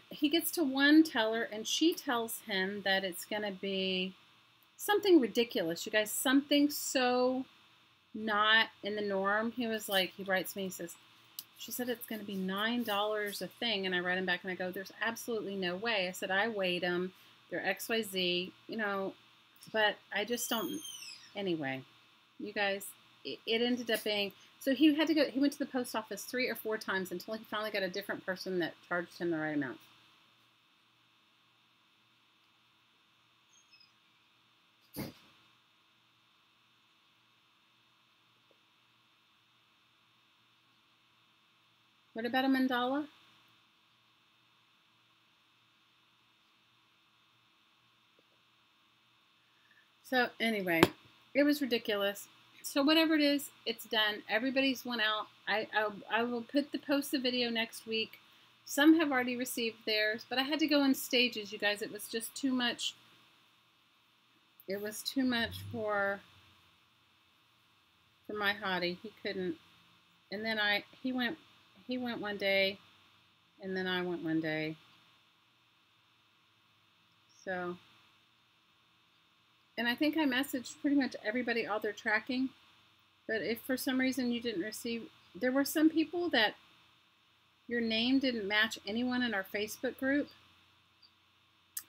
he gets to one teller, and she tells him that it's going to be something ridiculous. You guys, something so not in the norm. He writes me, he says, she said it's going to be $9 a thing, and I write him back, and I go, there's absolutely no way. I said, I weighed them. They're XYZ, but I just don't. Anyway, you guys, it ended up being, so he had to go, he went to the post office 3 or 4 times until he finally got a different person that charged him the right amount. What about a mandala? So anyway, it was ridiculous. So whatever it is, it's done. Everybody's went out. I will put the video next week. Some have already received theirs, but I had to go in stages, you guys. It was just too much. It was too much for my hottie. He couldn't. And then he went one day, and then I went one day. So, and I think I messaged pretty much everybody all their tracking. But if for some reason you didn't receive, there were some people that your name didn't match anyone in our Facebook group.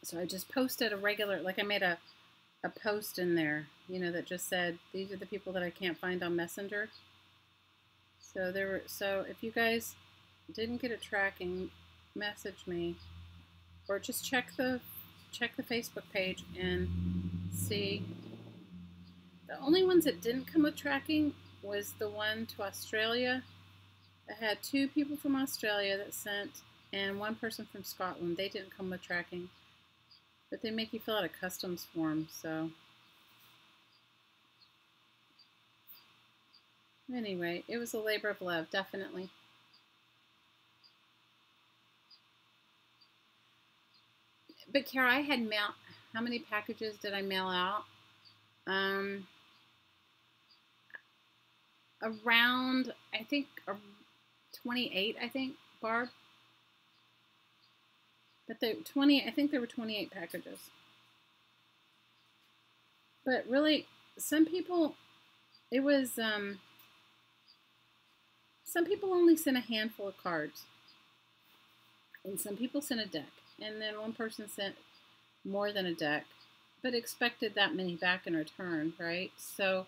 So I just posted a regular, like I made a post in there, you know, that just said, these are the people that I can't find on Messenger. So if you guys didn't get a tracking, message me, or just check the Facebook page and see. The only ones that didn't come with tracking was the one to Australia. I had 2 people from Australia that sent, and 1 person from Scotland. They didn't come with tracking, but they make you fill out a customs form. So anyway, it was a labor of love, definitely. But Kara, I had how many packages did I mail out? Around, I think, 28, I think, Barb. But I think there were 28 packages. But really, some people, it was, some people only sent a handful of cards. And some people sent a deck. And then one person sent more than a deck, but expected that many back in return, right? So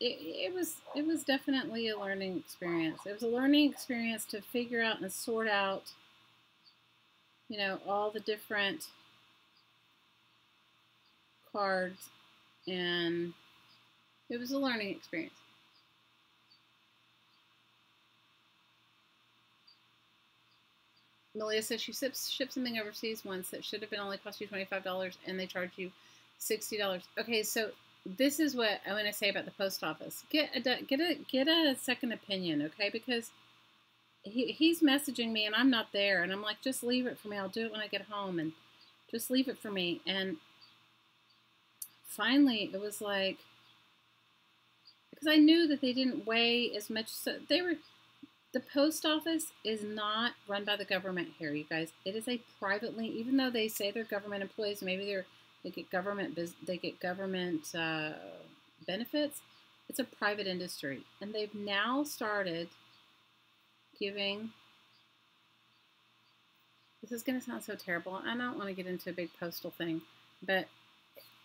it was definitely a learning experience. It was a learning experience to figure out and sort out, you know, all the different cards, and it was a learning experience. Malia says she shipped something overseas once that should have been only cost you $25, and they charge you $60. Okay, so this is what I want to say about the post office. Get a second opinion, okay? Because he's messaging me and I'm not there, and I'm like, just leave it for me. I'll do it when I get home, and just leave it for me. And finally, it was like, because I knew that they didn't weigh as much. So the post office is not run by the government here, you guys. It is a privately, even though they say they're government employees, maybe they get government benefits. It's a private industry, and they've now started giving. This is going to sound so terrible. I don't want to get into a big postal thing, but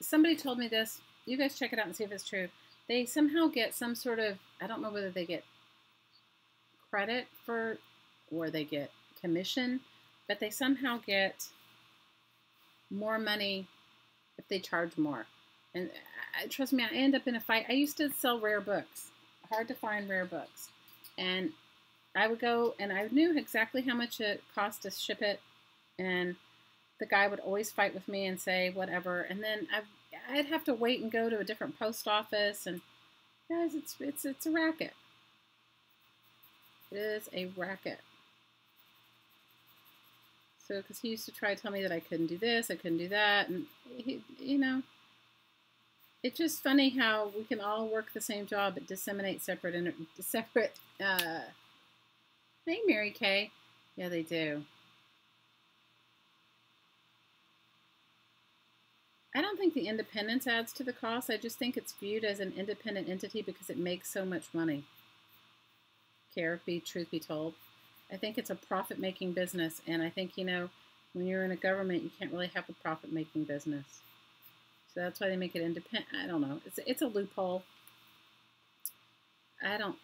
somebody told me this. You guys check it out and see if it's true. They somehow get some sort of, I don't know whether they get credit for, or they get commission, but they somehow get more money if they charge more. And trust me, I end up in a fight. I used to sell rare books, hard to find rare books, and I would go and I knew exactly how much it cost to ship it, and the guy would always fight with me and say whatever, and then I'd have to wait and go to a different post office, and guys, it's a racket. It is a racket. So, because he used to try to tell me that I couldn't do this, I couldn't do that, and he, you know, it's just funny how we can all work the same job but disseminate separate. Hey, Mary Kay. Yeah, they do. I don't think the independence adds to the cost. I just think it's viewed as an independent entity because it makes so much money. Truth be told. I think it's a profit-making business, and I think, you know, when you're in a government, you can't really have a profit-making business. So that's why they make it independent. I don't know. It's a loophole. I don't,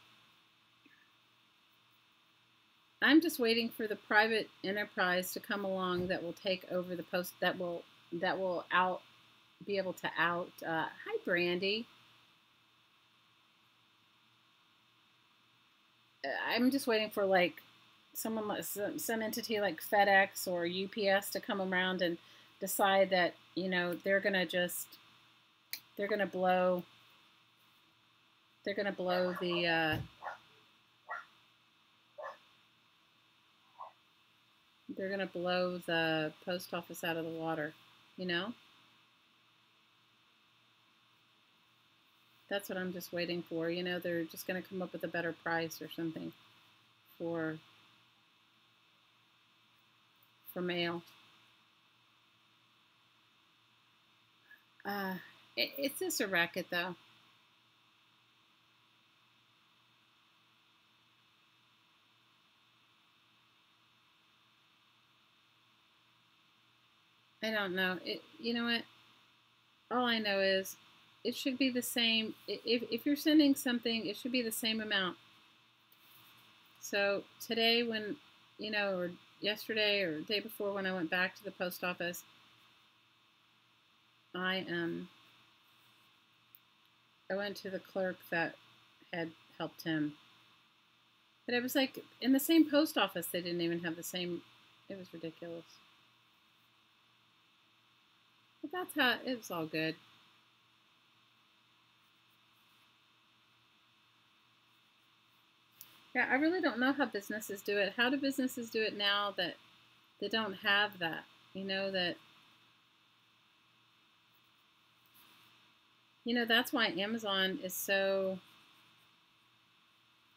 I'm just waiting for the private enterprise to come along that will take over the post, that will be able to out, hi Brandy. I'm just waiting for like someone, some entity like FedEx or UPS to come around and decide that, you know, they're gonna blow the they're gonna blow the post office out of the water, you know. That's what I'm just waiting for. You know, they're just gonna come up with a better price or something for mail. It's just a racket, though. I don't know. You know what? All I know is it should be the same. If you're sending something, it should be the same amount. So today, when, you know, or yesterday or the day before when I went back to the post office, I went to the clerk that had helped him. But it was like in the same post office, they didn't even have the same. It was ridiculous. But that's how it was all good. Yeah, I really don't know how businesses do it. How do businesses do it now that they don't have that? You know, that, you know, that's why Amazon is so,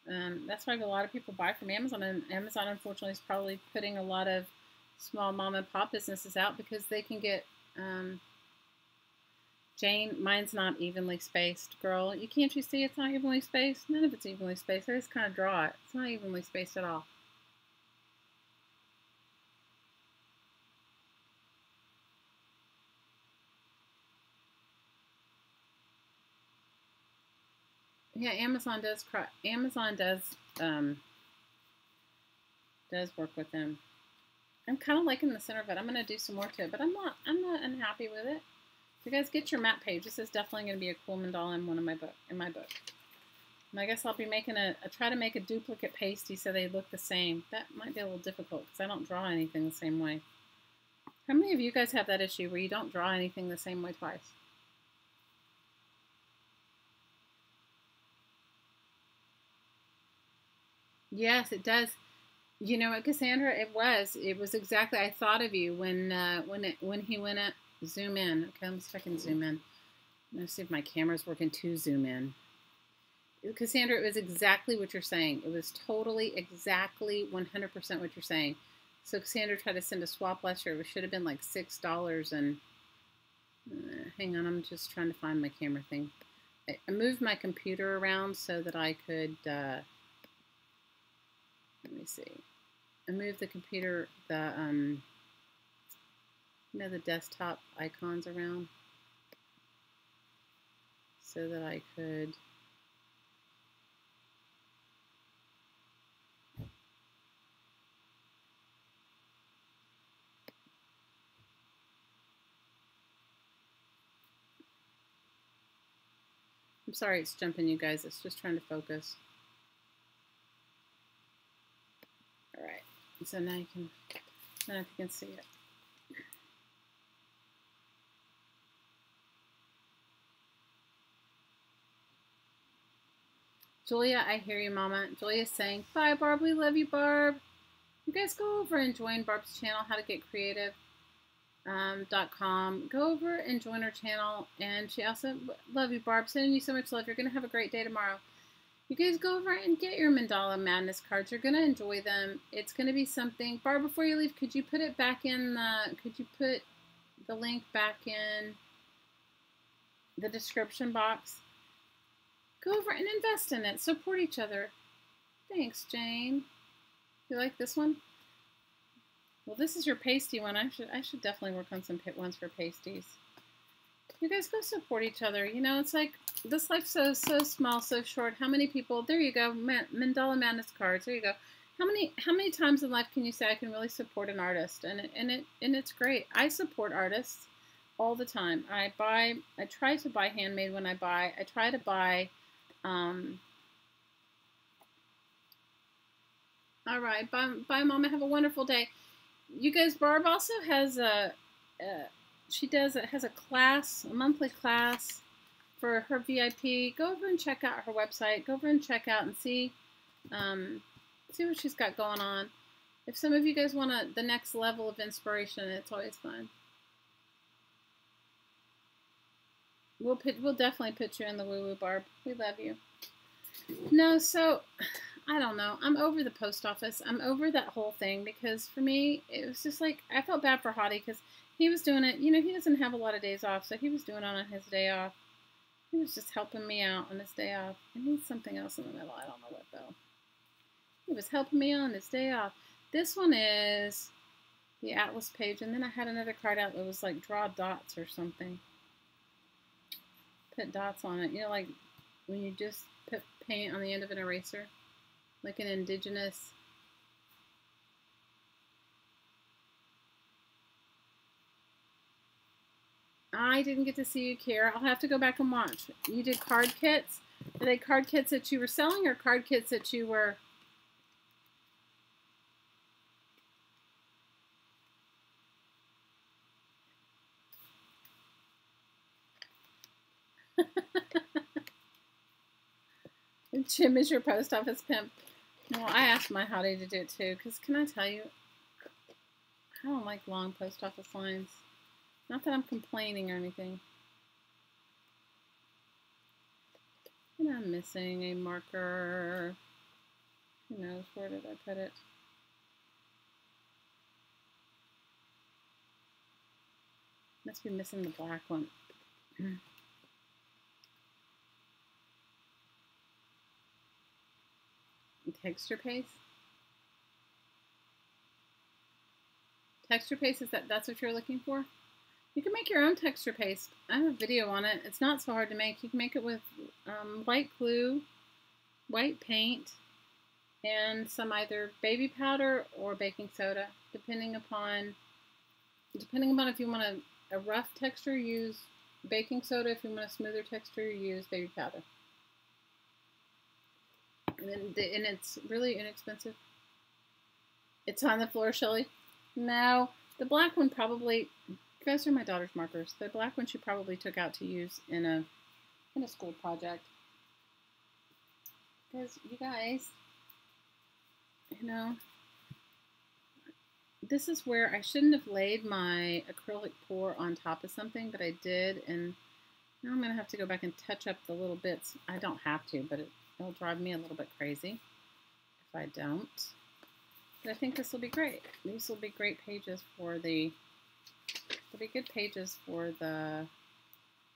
that's why a lot of people buy from Amazon. And Amazon, unfortunately, is probably putting a lot of small mom and pop businesses out because they can get, Jane, mine's not evenly spaced. Girl, you see it's not evenly spaced? None of it's evenly spaced. I just kind of draw it. It's not evenly spaced at all. Yeah, Amazon does work with them. I'm kind of liking the center of it. I'm going to do some more to it, but I'm not unhappy with it. So you guys get your map page. This is definitely going to be a cool mandala in my book. And I guess I'll be making try to make a duplicate pasty so they look the same. That might be a little difficult because I don't draw anything the same way. How many of you guys have that issue where you don't draw anything the same way twice? Yes, it does. You know what, Cassandra? It was exactly. I thought of you when he went up. Zoom in. Okay, let me see if I can zoom in. Let's see if my camera's working to zoom in. Cassandra, it was exactly what you're saying. It was totally, exactly, 100% what you're saying. So Cassandra tried to send a swap last year. It should have been like $6 and... hang on, I'm just trying to find my camera thing. I moved my computer around so that I could... let me see. I moved the computer, you know, the desktop icons around so that I could... I'm sorry it's jumping, you guys. It's just trying to focus. All right. So now you can see it. Julia, I hear you, Mama. Julia's saying, bye, Barb. We love you, Barb. You guys go over and join Barb's channel, How to Get Creative. .com. Go over and join her channel. And she also, love you, Barb. Sending you so much love. You're going to have a great day tomorrow. You guys go over and get your Mandala Madness cards. You're going to enjoy them. It's going to be something. Barb, before you leave, could you put it back in could you put the link back in the description box? Go over and invest in it. Support each other. Thanks, Jane. You like this one? Well, this is your pasty one. I should definitely work on some ones for pasties. You guys go support each other. You know, it's like this life's so small, so short. How many people? There you go. Mandala Madness cards. There you go. How many times in life can you say I can really support an artist? And it's great. I support artists all the time. I try to buy handmade when I buy. I try to buy. All right. Bye, Mama. Have a wonderful day. You guys, Barb also has has a class, a monthly class for her VIP. Go over and check out her website. Go over and check out and see what she's got going on. If some of you guys want the next level of inspiration, it's always fun. We'll definitely put you in the woo-woo, Barb. We love you. No, so I don't know. I'm over the post office. I'm over that whole thing because for me, it was just like I felt bad for Hottie because he was doing it. You know, he doesn't have a lot of days off, so he was doing it on his day off. He was just helping me out on his day off. I need something else in the middle. I don't know what though. He was helping me on his day off. This one is the Atlas page, and then I had another card out that was like draw dots or something. Put dots on it. You know, like when you just put paint on the end of an eraser, like an indigenous. I didn't get to see you, Kara. I'll have to go back and watch. You did card kits. Are they card kits that you were selling or card kits that you were... Jim is your post office pimp. Well, I asked my hottie to do it too, because can I tell you, I don't like long post office lines. Not that I'm complaining or anything. And I'm missing a marker. Who knows, where did I put it? Must be missing the black one. Texture paste? Texture paste, that's what you're looking for? You can make your own texture paste. I have a video on it. It's not so hard to make. You can make it with white glue, white paint, and some either baby powder or baking soda, depending upon if you want a rough texture, use baking soda. If you want a smoother texture, use baby powder. And it's really inexpensive. It's on the floor, Shelly. No, the black one probably. Those are my daughter's markers. The black one she probably took out to use in a school project. Because you guys, you know, this is where I shouldn't have laid my acrylic pour on top of something, but I did, and now I'm gonna have to go back and touch up the little bits. I don't have to, but it'll drive me a little bit crazy if I don't. But I think this will be great. These will be great pages for the. They'll be good pages for the.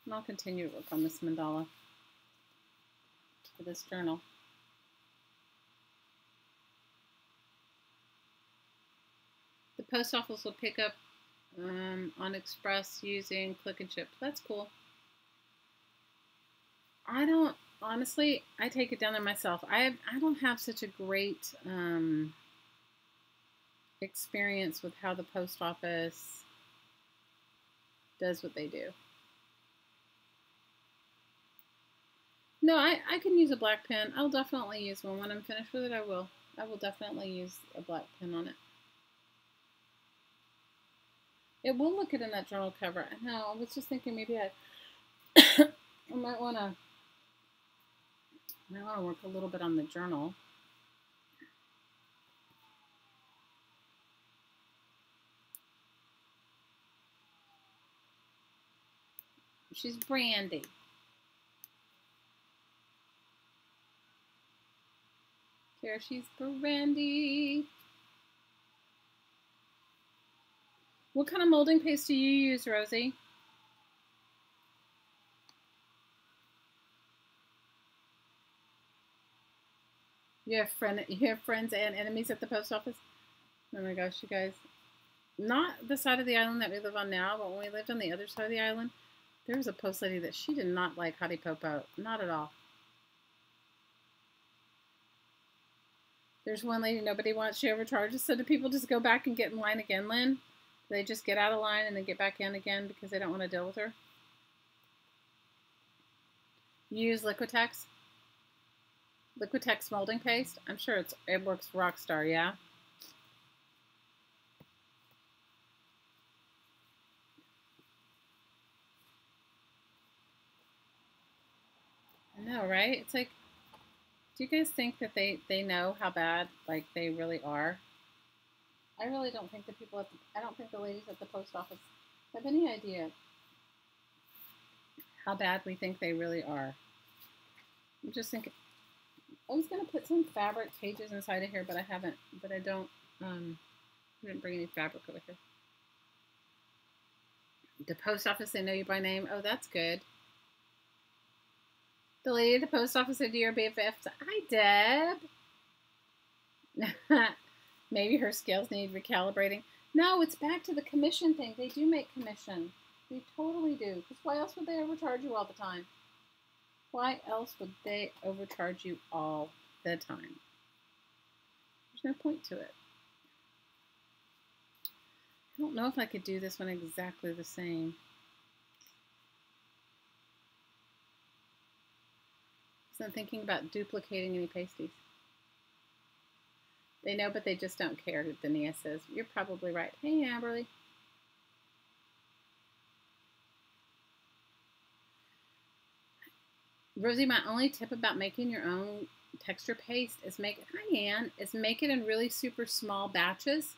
And I'll continue to work on this mandala for this journal. The post office will pick up on Express using Click and Ship. That's cool. I don't. Honestly, I take it down there myself. I don't have such a great experience with how the post office does what they do. No, I can use a black pen. I'll definitely use one. When I'm finished with it, I will. I will definitely use a black pen on it. It will look good in that journal cover. I know, I was just thinking maybe I might want to work a little bit on the journal. She's Brandy. There she's Brandy. What kind of molding paste do you use, Rosie? You have friends and enemies at the post office? Oh my gosh, you guys. Not the side of the island that we live on now, but when we lived on the other side of the island, There was a post lady that she did not like Hottie Popo. Not at all. There's one lady nobody wants. She overcharges. So do people just go back and get in line again, Lynn? They just get out of line and then get back in again because they don't want to deal with her? You use Liquitex? Liquitex molding paste? I'm sure it works rockstar, yeah? I know, right? It's like, do you guys think that they know how bad, like, they really are? I really don't think the people at I don't think the ladies at the post office have any idea how bad we think they really are. I'm just thinking, I was going to put some fabric pages inside of here, but I haven't, but I don't, I didn't bring any fabric over here. The post office, they know you by name. Oh, that's good. The lady at the post office said, "Dear BFF." Hi, Deb. Maybe her scales need recalibrating. No, it's back to the commission thing. They do make commission. They totally do. Because why else would they overcharge you all the time? Why else would they overcharge you all the time? There's no point to it. I don't know if I could do this one exactly the same. So I'm thinking about duplicating any pasties. They know, but they just don't care, Dania says. You're probably right. Hey, Amberly. Rosie, my only tip about making your own texture paste is make it in really super small batches.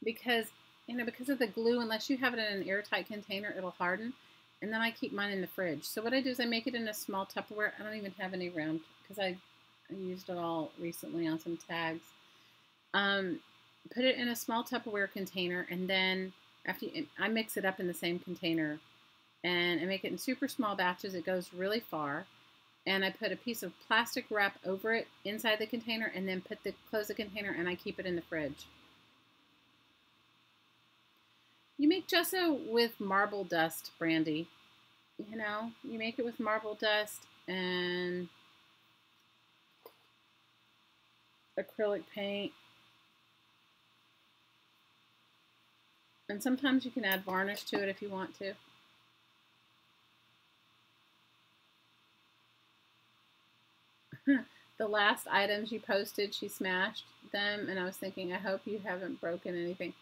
Because, because of the glue, unless you have it in an airtight container, it'll harden. And then I keep mine in the fridge. So what I do is I make it in a small Tupperware. I don't even have any round because I used it all recently on some tags. Put it in a small Tupperware container, and then I mix it up in the same container, and I make it in super small batches. It goes really far, and I put a piece of plastic wrap over it inside the container, and then close the container, and I keep it in the fridge. You make gesso with marble dust, Brandy. You make it with marble dust and acrylic paint. And sometimes you can add varnish to it if you want to. The last items you posted, she smashed them, and I was thinking, I hope you haven't broken anything.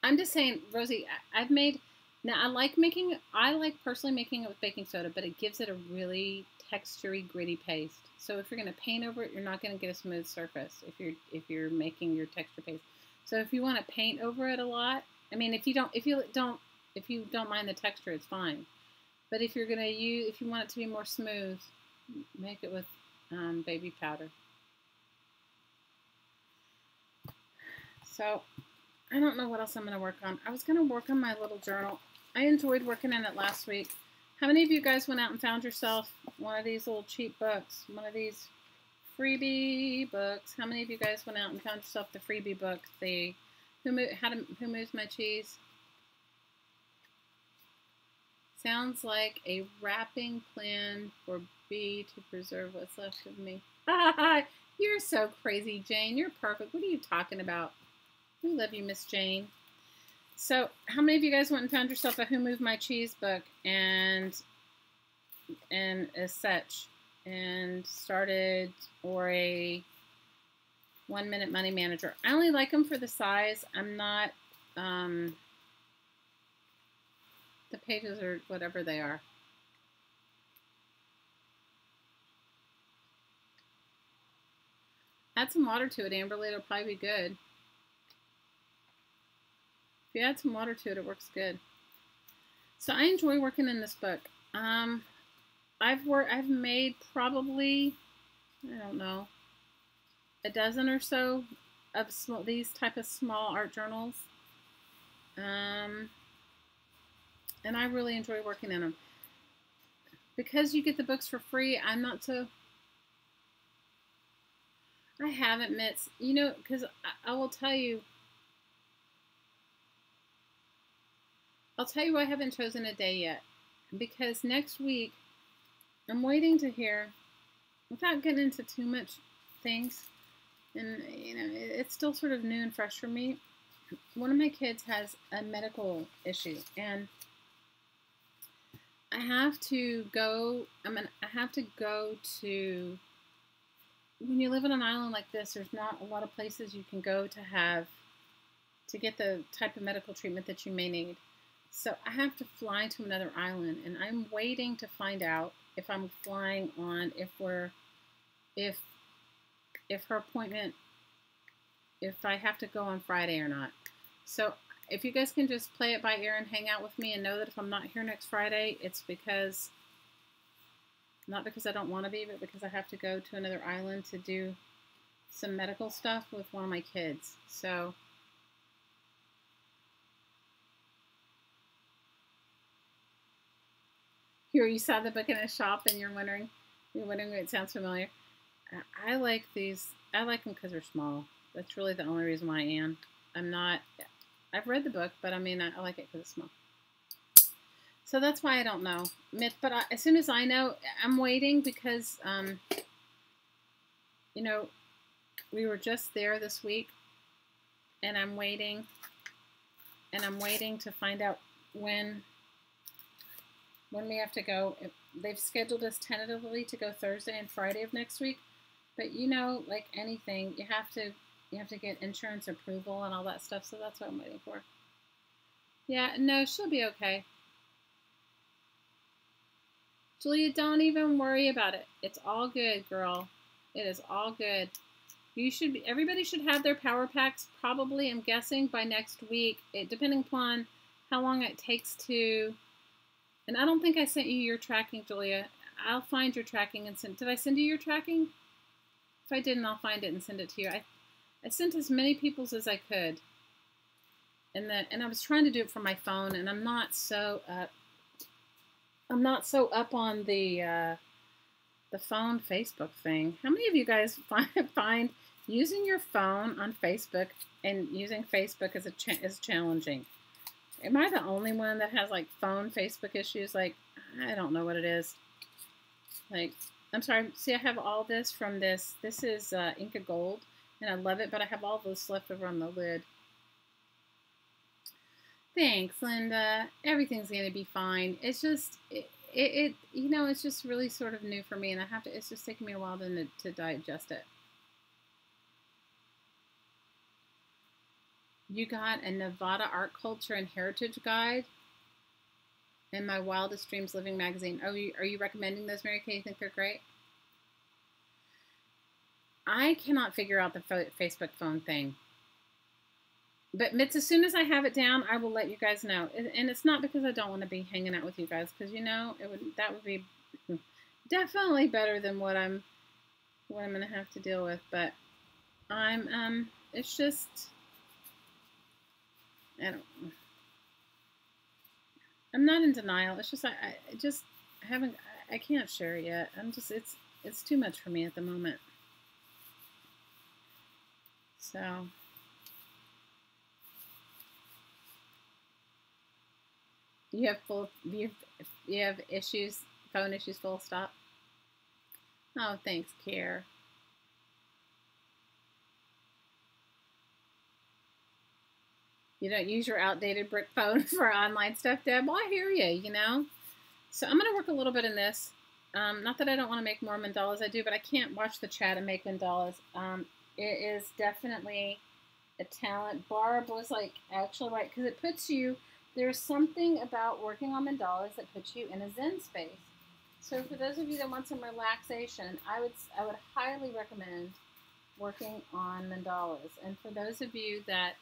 I'm just saying, Rosie, I've made, now I like personally making it with baking soda, but it gives it a really textury, gritty paste. So if you're going to paint over it, you're not going to get a smooth surface if you're making your texture paste. So if you want to paint over it a lot, I mean, if you don't mind the texture, it's fine. But if you want it to be more smooth, make it with baby powder. So I don't know what else I'm going to work on. I was going to work on my little journal. I enjoyed working in it last week. How many of you guys went out and found yourself one of these little cheap books? One of these freebie books? How many of you guys went out and found yourself the freebie book? Who Moves My Cheese? Sounds like a wrapping plan for B to preserve what's left of me. You're so crazy, Jane. You're perfect. What are you talking about? We love you, Miss Jane. So, how many of you guys went and found yourself a Who Moved My Cheese book and as such, and started, or a 1 Minute Money Manager? I only like them for the size. I'm not, the pages are whatever they are. Add some water to it, Amberly. It'll probably be good. If you add some water to it, it works good. So I enjoy working in this book. I've made probably, I don't know, a dozen or so of these type of small art journals. And I really enjoy working in them. Because you get the books for free, I'm not so I haven't, Mitts. You know, because I will tell you, why I haven't chosen a day yet. Because next week, I'm waiting to hear, without getting into too much things, and you know, it's still sort of new and fresh for me. One of my kids has a medical issue, and I have to go. I have to go to. When you live on an island like this, there's not a lot of places you can go to get the type of medical treatment that you may need. So I have to fly to another island, and I'm waiting to find out if I'm flying on if her appointment, if I have to go on Friday or not. So if you guys can just play it by ear and hang out with me and know that if I'm not here next Friday, it's because, not because I don't want to be, but because I have to go to another island to do some medical stuff with one of my kids. So here, you saw the book in a shop and you're wondering if it sounds familiar. I like these. I like them because they're small. That's really the only reason why I am. I've read the book, but I mean, I like it because it's small. So that's why I don't know. But as soon as I know, I'm waiting because, you know, we were just there this week, and I'm waiting to find out when we have to go. They've scheduled us tentatively to go Thursday and Friday of next week, but you know, like anything, you have to get insurance approval and all that stuff, so that's what I'm waiting for. Yeah, no, she'll be okay. Julia, don't even worry about it. It's all good, girl. It is all good. Everybody should have their power packs probably, I'm guessing, by next week, depending upon how long it takes to. And I don't think I sent you your tracking, Julia. I'll find your tracking and send. Did I send you your tracking? If I didn't, I'll find it and send it to you. I sent as many people's as I could. And I was trying to do it from my phone, and I'm not so up on the phone Facebook thing. How many of you guys find using your phone on Facebook and using Facebook is challenging? Am I the only one that has like phone Facebook issues? Like, I don't know what it is. Like, I'm sorry. See, I have all this from this. This is Inca Gold, and I love it, but I have all this left over on the lid. Thanks, Linda. Everything's going to be fine. It's just, you know, it's just really sort of new for me, and it's just taking me a while to digest it. You got a Nevada Art Culture and Heritage Guide and My Wildest Dreams Living magazine. Oh, are you recommending those, Mary Kay? You think they're great? I cannot figure out the Facebook phone thing. But Mitz, as soon as I have it down, I will let you guys know. And it's not because I don't want to be hanging out with you guys, because you know that would be definitely better than what I'm gonna have to deal with. But it's just, I'm not in denial. It's just I can't share it yet. It's too much for me at the moment. So. You have issues, phone issues, full stop? Oh, thanks, Care. You don't use your outdated brick phone for online stuff, Deb? Well, I hear you, you know? So I'm going to work a little bit in this. Not that I don't want to make more mandalas. I do, but I can't watch the chat and make mandalas. It is definitely a talent. Barb was like, actually right, because it puts you... There's something about working on mandalas that puts you in a Zen space. So for those of you that want some relaxation, I would highly recommend working on mandalas. And for those of you that,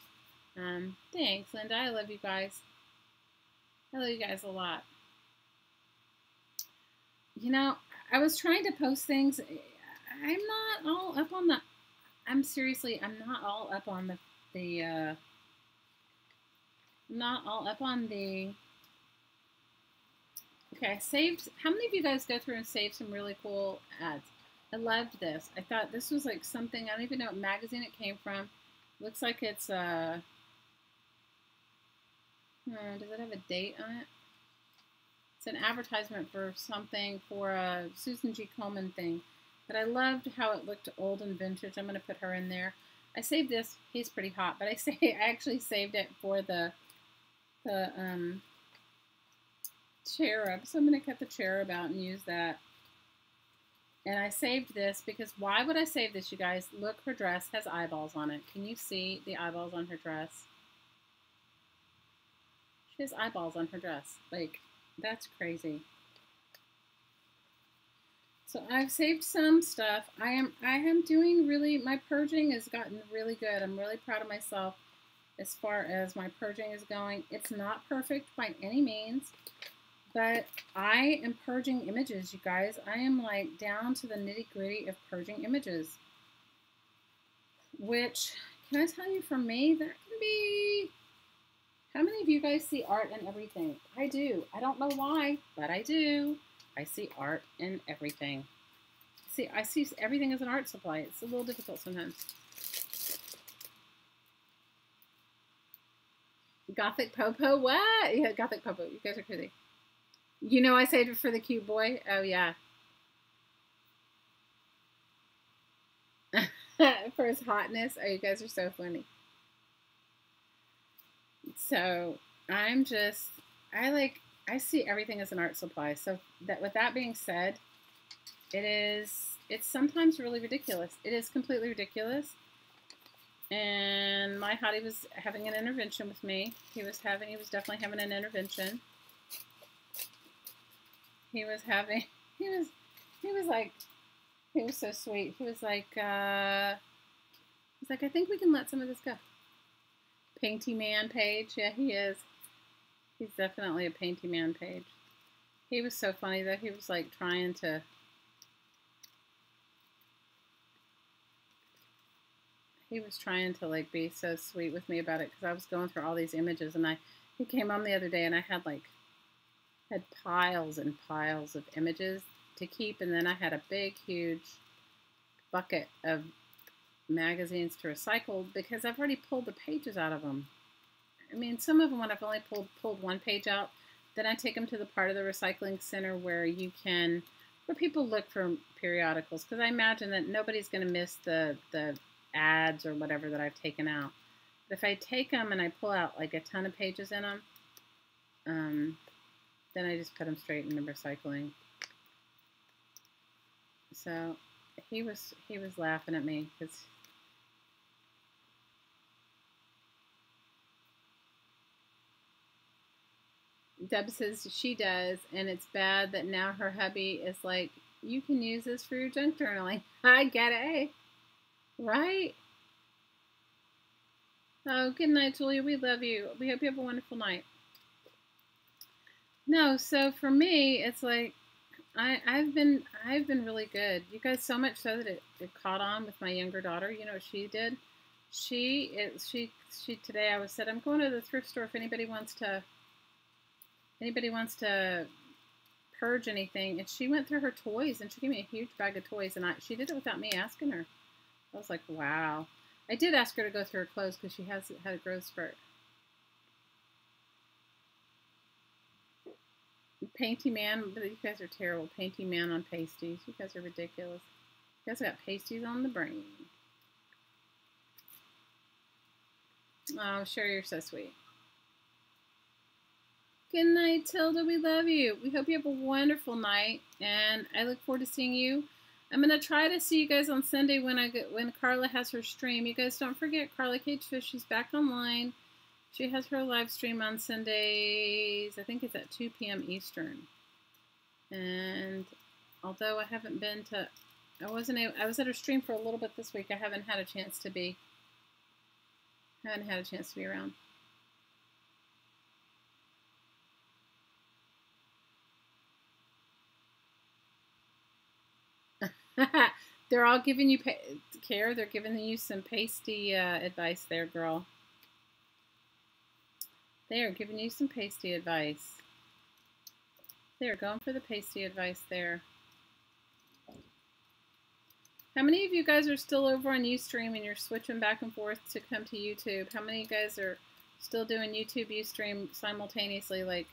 thanks, Linda. I love you guys. I love you guys a lot. You know, I was trying to post things. I'm not all up on I'm not all up on not all up on the, okay, I saved, how many of you guys go through and save some really cool ads? I loved this. I thought this was like something, I don't even know what magazine it came from. Looks like it's, does it have a date on it? It's an advertisement for something, for a Susan G. Komen thing. But I loved how it looked old and vintage. I'm going to put her in there. I saved this. He's pretty hot, but I actually saved it for the cherub. So I'm going to cut the cherub out and use that. And I saved this because why would I save this, you guys? Look, her dress has eyeballs on it. Can you see the eyeballs on her dress? She has eyeballs on her dress. Like, that's crazy. So I've saved some stuff. I am doing really, my purging has gotten really good. I'm really proud of myself as far as my purging is going. It's not perfect by any means, but I am purging images, you guys. I am like down to the nitty-gritty of purging images, which, can I tell you, for me, that can be, how many of you guys see art in everything? I do. I don't know why, but I do. I see art in everything. See, I see everything as an art supply. It's a little difficult sometimes. Gothic Popo, what? Yeah, Gothic Popo. You guys are crazy. You know I saved it for the cute boy? Oh, yeah. For his hotness. Oh, you guys are so funny. So, I'm just, I see everything as an art supply. So, that with that being said, it's sometimes really ridiculous. It is completely ridiculous. And my hottie was having an intervention with me. He was definitely having an intervention. He was so sweet. He was like, I think we can let some of this go. Painty Man page. Yeah, he is. He's definitely a Painty Man page. He was so funny though. He was like trying to, like be so sweet with me about it because I was going through all these images and he came on the other day and I had piles and piles of images to keep, and then I had a big huge bucket of magazines to recycle because I've already pulled the pages out of them. I mean, some of them when I've only pulled one page out, then I take them to the part of the recycling center where people look for periodicals, because I imagine that nobody's going to miss the ads or whatever that I've taken out. But if I take them and I pull out like a ton of pages in them, then I just put them straight in the recycling. So he was laughing at me because Deb says she does, and it's bad that now her hubby is like, you can use this for your junk journaling. I get it, right? Oh, good night, Julia. We love you. We hope you have a wonderful night. No, so for me, it's like I've been really good. You guys, so much so that it caught on with my younger daughter. You know what she did? She today I said, I'm going to the thrift store if anybody wants to purge anything, and she went through her toys and she gave me a huge bag of toys, and she did it without me asking her. I was like, wow. I did ask her to go through her clothes because she has had a growth spurt. Painty Man, but you guys are terrible. Painty Man on pasties. You guys are ridiculous. You guys got pasties on the brain. Oh, Sherry, you're so sweet. Good night, Tilda. We love you. We hope you have a wonderful night, and I look forward to seeing you. I'm gonna try to see you guys on Sunday when Carla has her stream. You guys don't forget Carla Cagefish. She's back online. She has her live stream on Sundays. I think it's at 2 p.m. Eastern. And although I haven't been to, I was at her stream for a little bit this week. I haven't had a chance to be around. They're all giving you care. They're giving you some pasty advice there, girl. They are giving you some pasty advice. They're going for the pasty advice there. How many of you guys are still over on Ustream and you're switching back and forth to come to YouTube? How many of you guys are still doing YouTube, Ustream simultaneously, like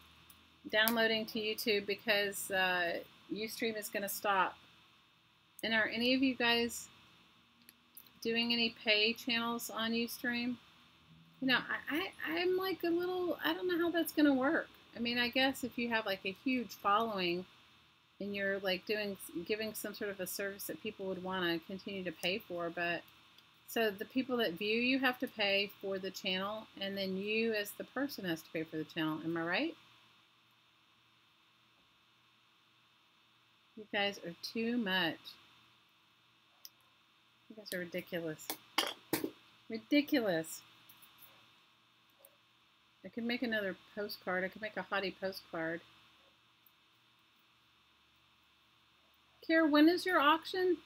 downloading to YouTube because Ustream is going to stop? And are any of you guys doing any pay channels on Ustream? You know, I'm like a little, I don't know how that's going to work. I mean, I guess if you have like a huge following and you're like giving some sort of a service that people would want to continue to pay for, but so the people that view you have to pay for the channel, and then you as the person has to pay for the channel. Am I right? You guys are too much. You guys are ridiculous. Ridiculous. I could make another postcard. I could make a hottie postcard. Kara, when is your auction?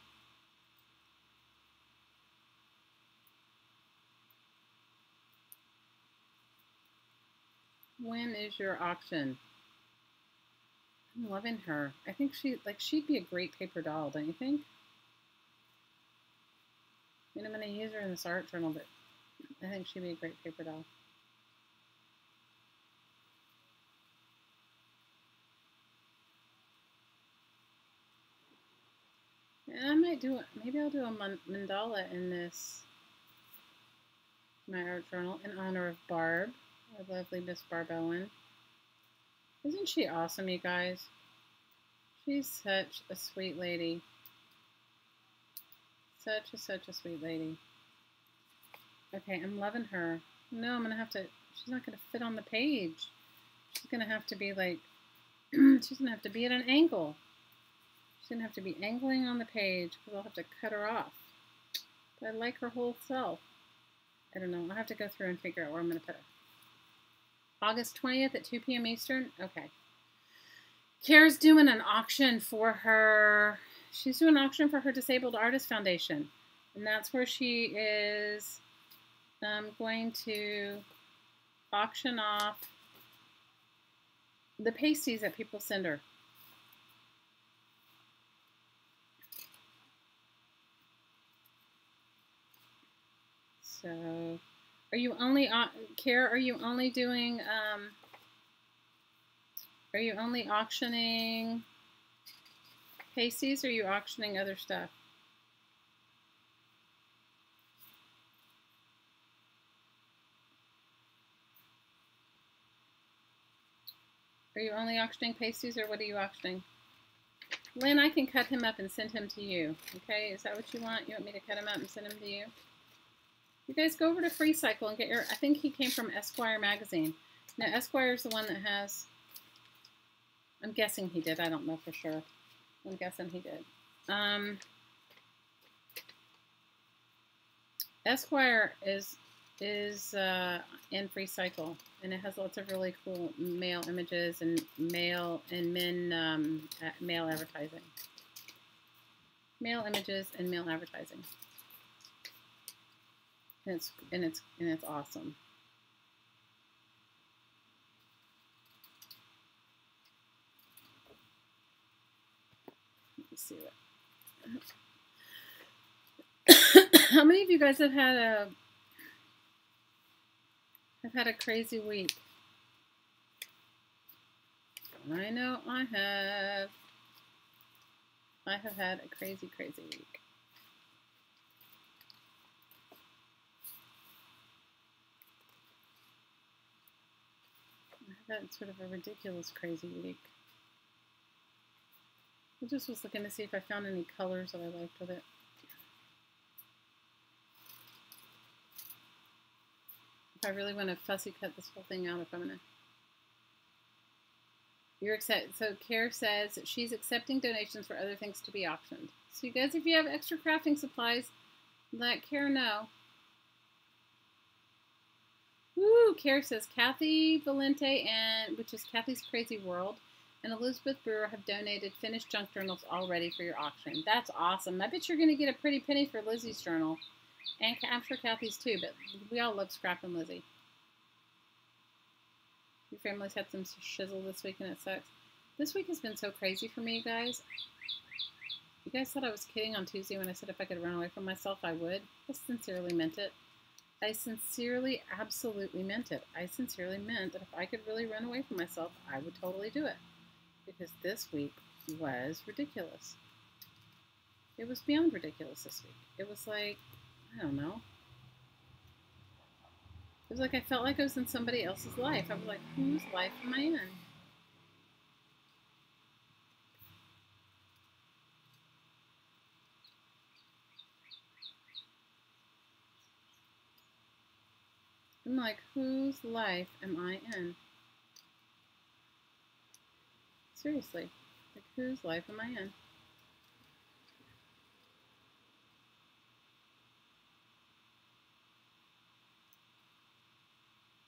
When is your auction? I'm loving her. I think she'd be a great paper doll, don't you think? I mean, I'm going to use her in this art journal, but I think she'd be a great paper doll. And I might do it. Maybe I'll do a mandala in this, my art journal, in honor of Barb, our lovely Miss Barb Owen. Isn't she awesome, you guys? She's such a sweet lady. Such a sweet lady. Okay, I'm loving her. No, I'm gonna have to, she's not gonna fit on the page. She's gonna have to be like, she's gonna have to be at an angle. She's gonna have to be angling on the page because I'll have to cut her off. But I like her whole self. I don't know, I'll have to go through and figure out where I'm gonna put her. August 20th at 2 p.m. Eastern? Okay. Kara's doing an auction for her, she's doing an auction for her Disabled Artist Foundation. And that's where she is going to auction off the pasties that people send her. So, are you only, Kara, are you only doing, are you only auctioning pasties, or are you auctioning other stuff? Are you only auctioning pasties, or what are you auctioning? Lynn, I can cut him up and send him to you. Okay, is that what you want? You want me to cut him up and send him to you? You guys go over to Free Cycle and get your, I think he came from Esquire magazine. Now, Esquire's the one that has, I'm guessing he did. I don't know for sure. I'm guessing he did. Esquire is in Free Cycle, and it has lots of really cool male images and male and men male advertising. Male images and male advertising. And it's awesome. Let me see what. How many of you guys have had a crazy week? I know I have. I have had a crazy week. I've had sort of a ridiculous crazy week. I just was looking to see if I found any colors that I liked with it. If I really want to fussy cut this whole thing out, if I'm gonna. You're excited. So Kara says that she's accepting donations for other things to be auctioned. So you guys, if you have extra crafting supplies, let Kara know. Woo! Kara says Kathy Valente, and which is Kathy's Crazy World, and Elizabeth Brewer have donated finished junk journals already for your auction. That's awesome. I bet you're going to get a pretty penny for Lizzie's journal. And I'm sure Kathy's too, but we all love Scrap and Lizzie. Your family's had some shizzle this week and it sucks. This week has been so crazy for me, guys. You guys thought I was kidding on Tuesday when I said if I could run away from myself, I would. I sincerely meant it. I sincerely, absolutely meant it. I sincerely meant that if I could really run away from myself, I would totally do it. Because this week was ridiculous. It was beyond ridiculous this week. It was like, I don't know. It was like I felt like I was in somebody else's life. I was like, whose life am I in? I'm like, whose life am I in? Seriously. Like, whose life am I in?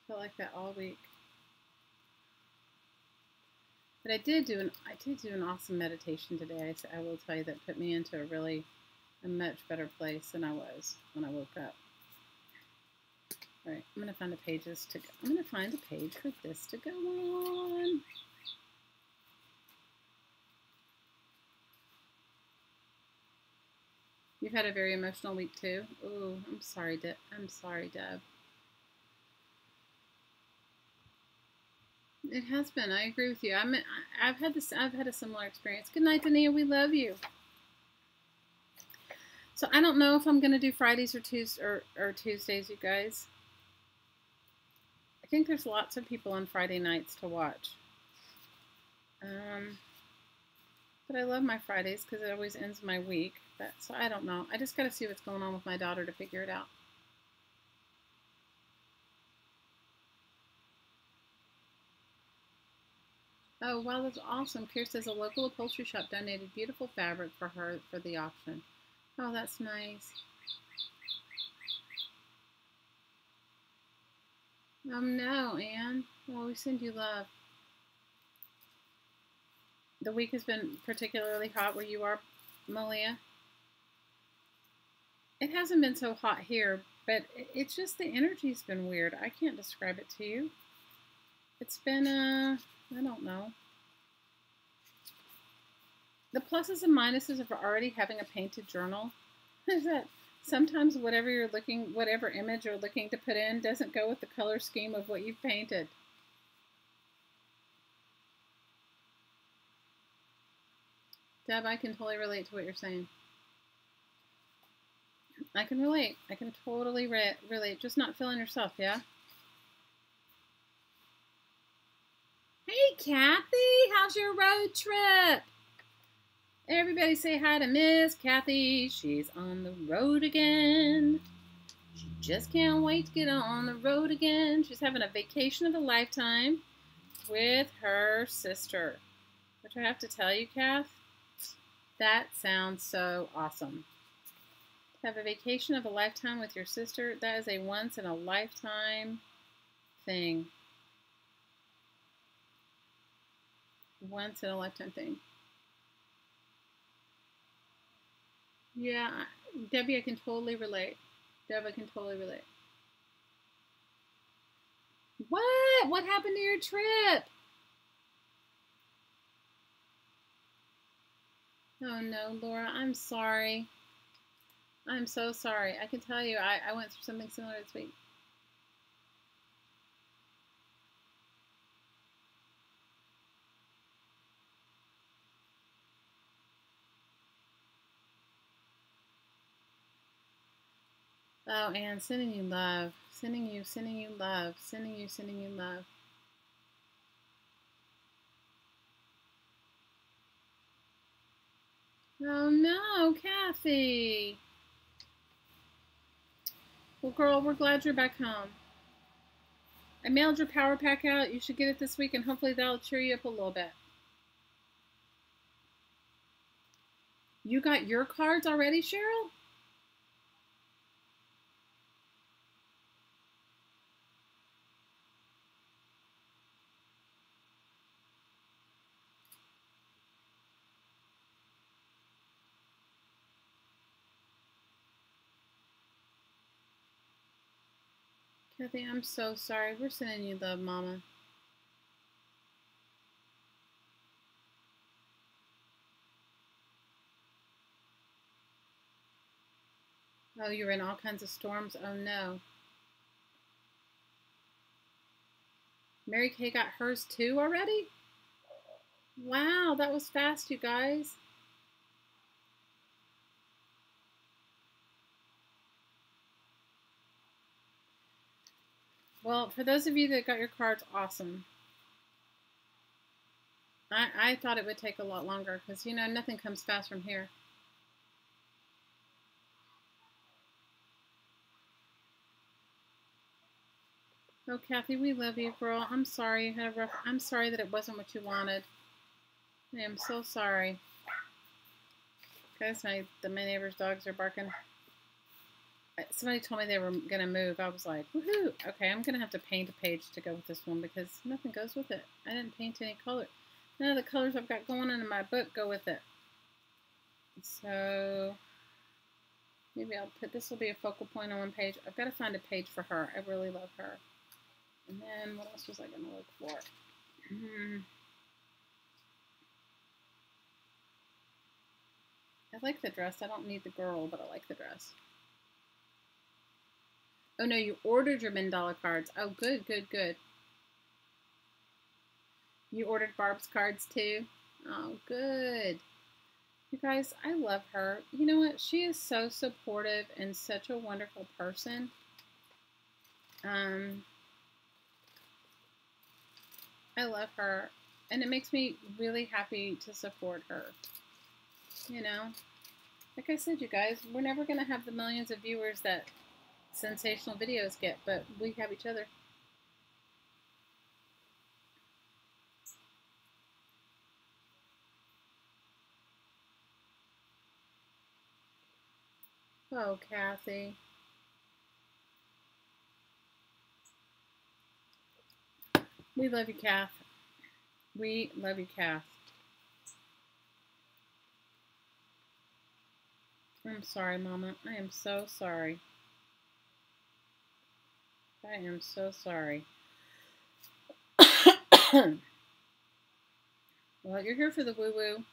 Felt like that all week. But I did do an awesome meditation today. I will tell you that put me into a much better place than I was when I woke up. All right, I'm gonna find a page I'm gonna find a page for this to go on. You've had a very emotional week too. Ooh, I'm sorry, Deb. It has been. I agree with you. I've had a similar experience. Good night, Dania. We love you. So I don't know if I'm gonna do Fridays or Tuesdays, you guys. I think there's lots of people on Friday nights to watch. But I love my Fridays because it always ends my week. So I don't know. I just got to see what's going on with my daughter to figure it out. Oh, wow, that's awesome. Pierce says a local upholstery shop donated beautiful fabric for her for the auction. Oh, that's nice. Oh, no, Anne. Well, we send you love. The week has been particularly hot where you are, Malia. It hasn't been so hot here, but it's just the energy's been weird. I can't describe it to you. It's been, I don't know. The pluses and minuses of already having a painted journal is that sometimes whatever image you're looking to put in doesn't go with the color scheme of what you've painted. Deb, I can totally relate to what you're saying. I can relate. I can totally relate. Just not feeling yourself, yeah? Hey, Kathy, how's your road trip? Everybody say hi to Miss Kathy. She's on the road again. She just can't wait to get on the road again. She's having a vacation of a lifetime with her sister. Which I have to tell you, Kath, that sounds so awesome. To have a vacation of a lifetime with your sister, that is a once-in-a-lifetime thing. Once-in-a-lifetime thing. Yeah, Debbie, I can totally relate. Deb, I can totally relate. What? What happened to your trip? Oh no, Laura, I'm sorry. I'm so sorry. I can tell you, I went through something similar this week. Oh, Anne, sending you love. Sending you love. Sending you love. Oh no, Kathy. Well, girl, we're glad you're back home. I mailed your power pack out. You should get it this week, and hopefully that'll cheer you up a little bit. You got your cards already, Cheryl? Kathy, I'm so sorry. We're sending you love, Mama. Oh, you're in all kinds of storms? Oh, no. Mary Kay got hers too already? Wow, that was fast, you guys. Well, for those of you that got your cards, awesome. I thought it would take a lot longer because, you know, nothing comes fast from here. Oh, Kathy, we love you, girl. I'm sorry you had a rough. I'm sorry that it wasn't what you wanted. I am so sorry. Guys, my neighbor's dogs are barking. Somebody told me they were gonna move. I was like, woohoo! Okay, I'm gonna have to paint a page to go with this one because nothing goes with it. I didn't paint any color. None of the colors I've got going on in my book go with it. So maybe I'll put this will be a focal point on one page. I've got to find a page for her. I really love her. And then what else was I gonna look for? I like the dress. I don't need the girl, but I like the dress. Oh no, you ordered your Mandala cards. Oh, good, good, good. You ordered Barb's cards too? Oh, good. You guys, I love her. You know what? She is so supportive and such a wonderful person. I love her. And it makes me really happy to support her. You know? Like I said, you guys, we're never going to have the millions of viewers that sensational videos get, but we have each other. Oh, Kathy. We love you, Kath. We love you, Kath. I'm sorry, Mama. I am so sorry. I am so sorry. Well, you're here for the woo-woo.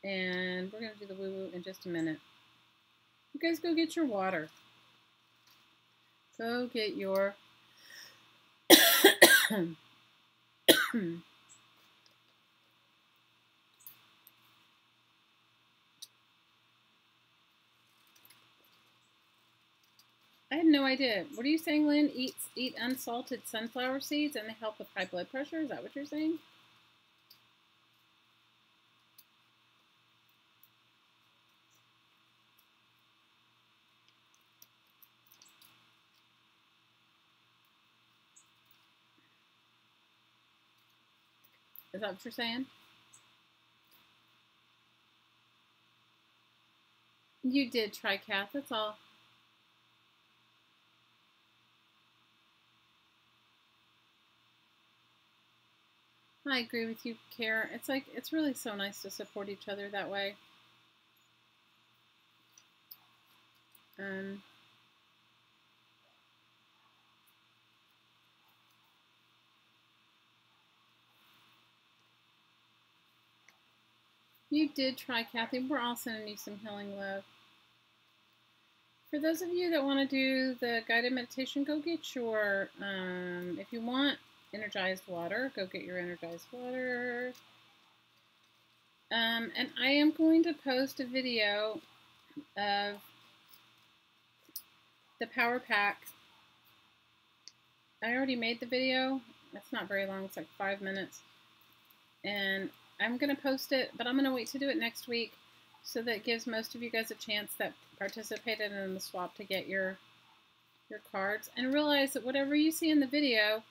And we're going to do the woo-woo in just a minute. You guys go get your water. Go get your... I had no idea. What are you saying, Lynn? Eat unsalted sunflower seeds and they help with high blood pressure? Is that what you're saying? Is that what you're saying? You did try, Kath. That's all. I agree with you, Kara. It's like, it's really so nice to support each other that way. You did try, Kathy. We're all sending you some healing love. For those of you that want to do the guided meditation, go get your, if you want energized water, go get your energized water. And I am going to post a video of the power pack. I already made the video. It's not very long. It's like 5 minutes. And I'm going to post it, but I'm going to wait to do it next week so that it gives most of you guys a chance that participated in the swap to get your cards. And realize that whatever you see in the video,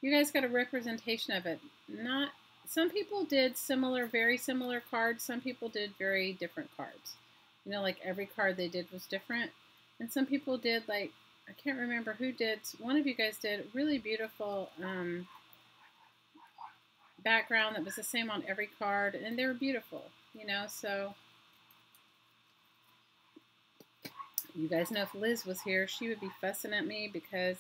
you guys got a representation of it. Not some people did similar, very similar cards. Some people did very different cards. You know, like every card they did was different. And some people did, like, I can't remember who did. One of you guys did really beautiful background that was the same on every card, and they were beautiful, you know. So you guys know if Liz was here, she would be fussing at me because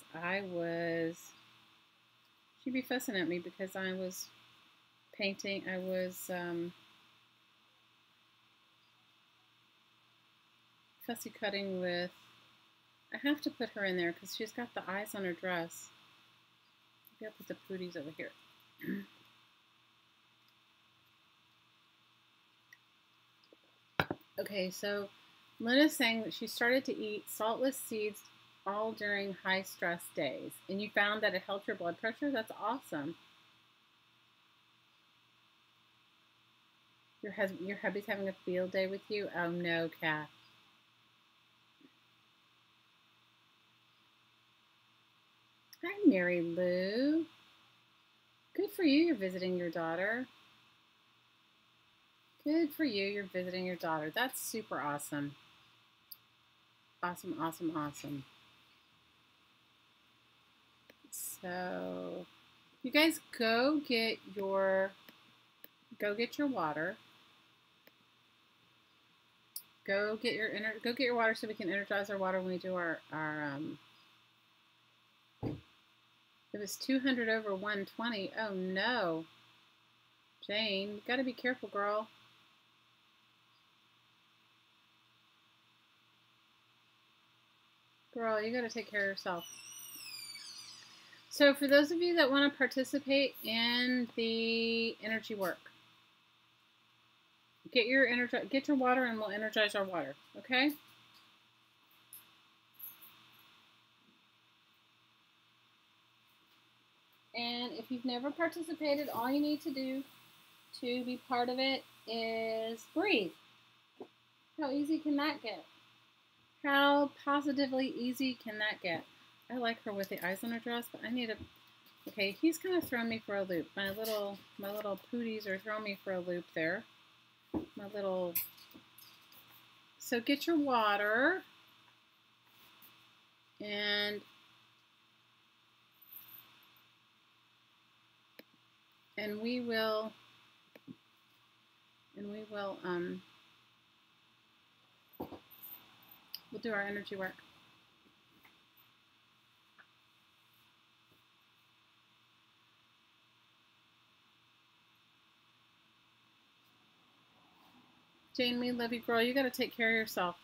she'd be fussing at me because I was painting. I was fussy cutting with, I have to put her in there because she's got the eyes on her dress. Maybe I'll put the pooties over here. Okay, so Lena's saying that she started to eat saltless seeds all during high stress days, and you found that it helped your blood pressure? That's awesome. Your hubby's having a field day with you? Oh no, Kat. Hi, Mary Lou. Good for you, you're visiting your daughter. Good for you, you're visiting your daughter. That's super awesome. Awesome, awesome, awesome. So, you guys go get your water. Go get your water so we can energize our water when we do our it was 200 over 120. Oh no. Jane, you gotta be careful, girl. Girl, you gotta take care of yourself. So for those of you that want to participate in the energy work, get your water and we'll energize our water, okay? And if you've never participated, all you need to do to be part of it is breathe. How easy can that get? How positively easy can that get? I like her with the eyes on her dress, but I need to... Okay, he's kind of throwing me for a loop. My little pooties are throwing me for a loop there. So get your water. And we will we'll do our energy work. Jane, we love you, girl. You got to take care of yourself.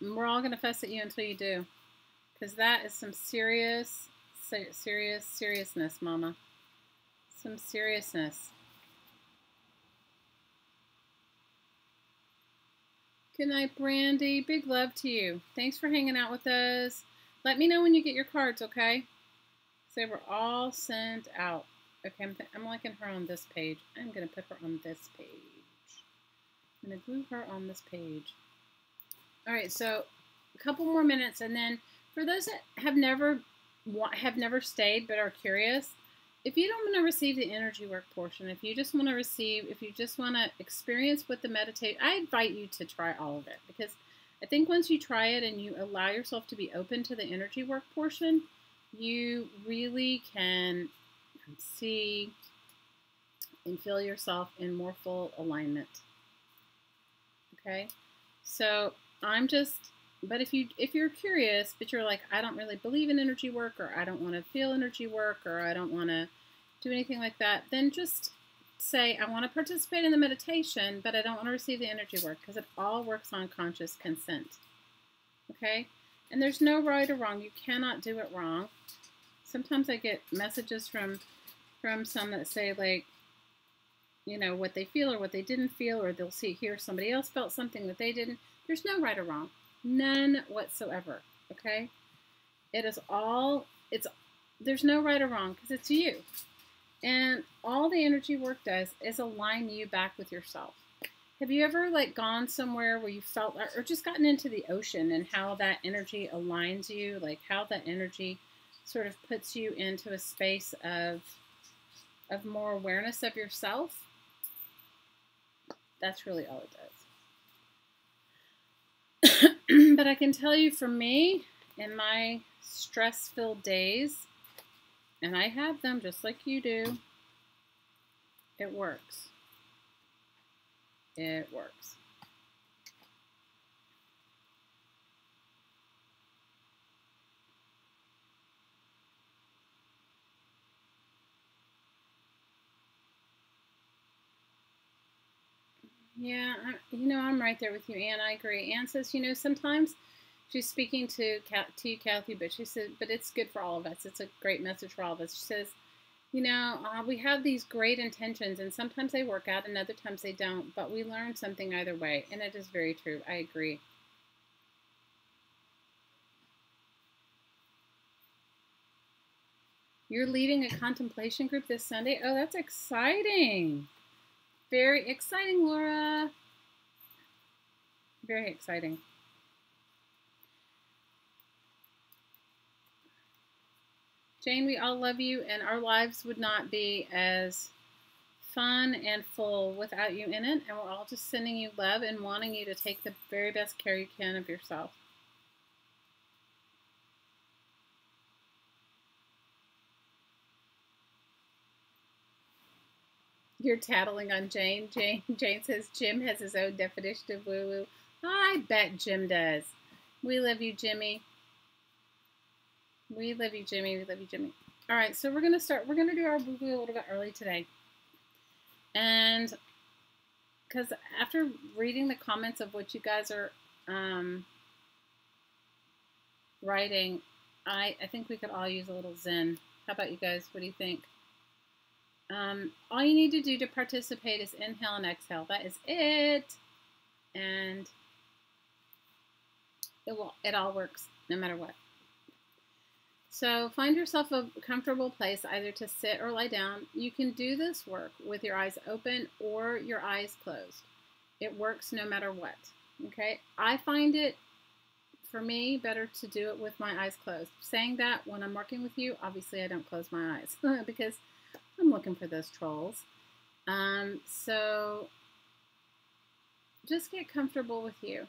We're all going to fuss at you until you do. Because that is some seriousness, Mama. Some seriousness. Good night, Brandy. Big love to you. Thanks for hanging out with us. Let me know when you get your cards, okay? They were all sent out. Okay, I'm liking her on this page. I'm going to put her on this page. I'm going to glue her on this page. All right, so a couple more minutes, and then for those that have never stayed but are curious, if you don't want to receive the energy work portion, if you just want to experience what the meditate, I invite you to try all of it, because I think once you try it and you allow yourself to be open to the energy work portion, you really can see and feel yourself in more full alignment. Okay, so but if you're curious, but you're like, I don't really believe in energy work, or I don't want to feel energy work, or I don't want to do anything like that, then just say, I want to participate in the meditation, but I don't want to receive the energy work, because it all works on conscious consent. Okay? And there's no right or wrong. You cannot do it wrong. Sometimes I get messages from some that say, like, you know, what they feel or what they didn't feel, or they'll hear somebody else felt something that they didn't. There's no right or wrong. None whatsoever. Okay? There's no right or wrong, because it's you. And all the energy work does is align you back with yourself. Have you ever gone somewhere where you felt, or just gotten into the ocean and how that energy aligns you, like how that energy sort of puts you into a space of more awareness of yourself? That's really all it does. But I can tell you, for me, in my stress-filled days, and I have them just like you do, it works. It works. Yeah, I'm right there with you, Anne. I agree. Anne says, sometimes she's speaking to you, Kathy, but she said, but it's good for all of us. It's a great message for all of us. She says, we have these great intentions, and sometimes they work out, and other times they don't. But we learn something either way, and it is very true. I agree. You're leading a contemplation group this Sunday. Oh, that's exciting! Very exciting, Laura. Very exciting. Jane, we all love you, and our lives would not be as fun and full without you in it. And we're all just sending you love and wanting you to take the very best care you can of yourself. You're tattling on Jane. Jane says Jim has his own definition of woo-woo. I bet Jim does. We love you, Jimmy. We love you, Jimmy. We love you, Jimmy. All right, so we're going to start. We're going to do our woo-woo a little bit early today. And because after reading the comments of what you guys are writing, I think we could all use a little zen. How about you guys? What do you think? All you need to do to participate is inhale and exhale. That is it. And it all works no matter what. So find yourself a comfortable place either to sit or lie down. You can do this work with your eyes open or your eyes closed. It works no matter what. Okay? I find it, for me, better to do it with my eyes closed. Saying that, when I'm working with you, obviously I don't close my eyes because I'm looking for those trolls. So just get comfortable with you.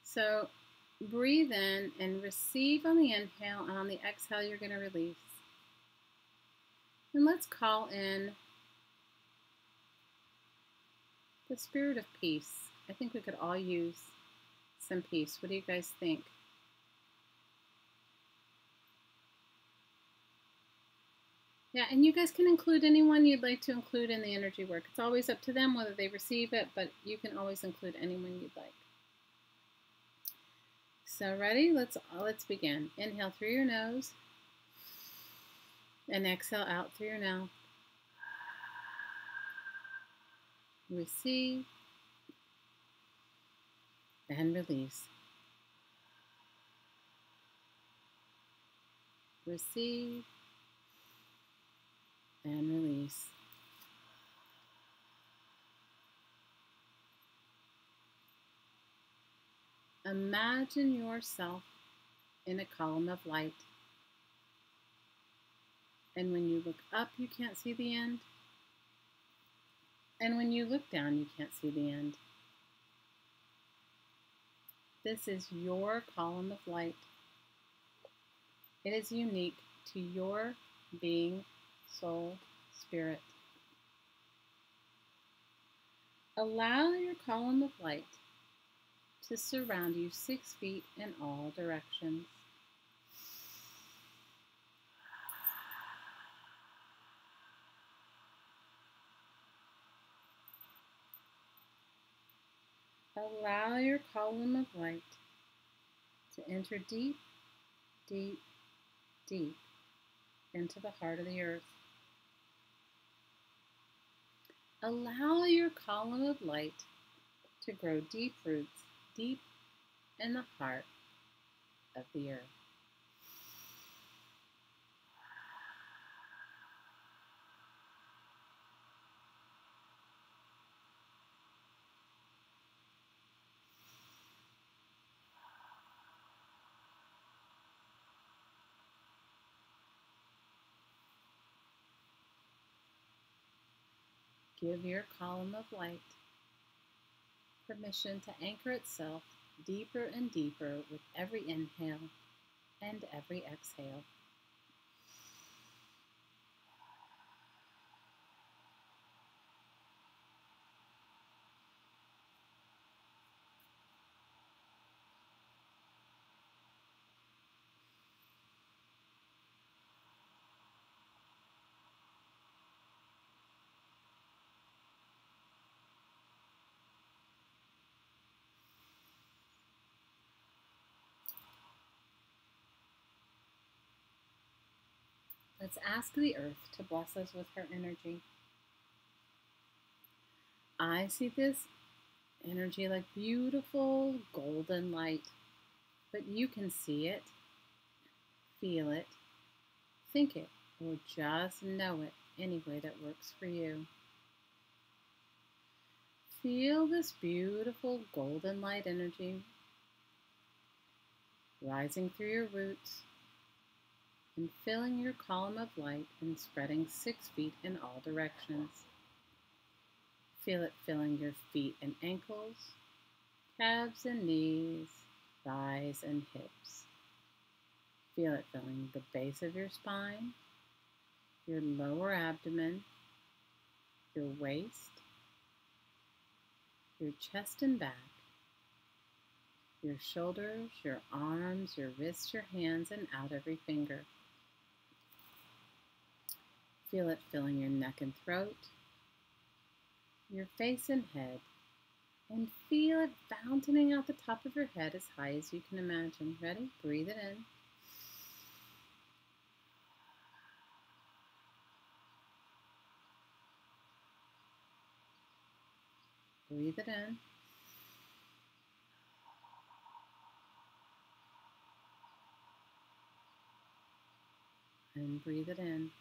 So breathe in and receive on the inhale, and on the exhale you're going to release. And let's call in the spirit of peace. I think we could all use some peace. What do you guys think? Yeah, and you guys can include anyone you'd like to include in the energy work. It's always up to them whether they receive it, but you can always include anyone you'd like. So ready? Let's begin. Inhale through your nose and exhale out through your mouth. Receive and release. Receive and release. Imagine yourself in a column of light. And when you look up, you can't see the end. And when you look down, you can't see the end. This is your column of light. It is unique to your being, soul, spirit. Allow your column of light to surround you 6 feet in all directions. Allow your column of light to enter deep, deep, deep into the heart of the earth. Allow your column of light to grow deep roots deep in the heart of the earth. Give your column of light permission to anchor itself deeper and deeper with every inhale and every exhale. Let's ask the earth to bless us with her energy. I see this energy like beautiful golden light, but you can see it, feel it, think it, or just know it any way that works for you. Feel this beautiful golden light energy rising through your roots and filling your column of light and spreading 6 feet in all directions. Feel it filling your feet and ankles, calves and knees, thighs and hips. Feel it filling the base of your spine, your lower abdomen, your waist, your chest and back, your shoulders, your arms, your wrists, your hands, and out every finger. Feel it filling your neck and throat, your face and head, and feel it fountaining out the top of your head as high as you can imagine. Ready? Breathe it in. Breathe it in. And breathe it in.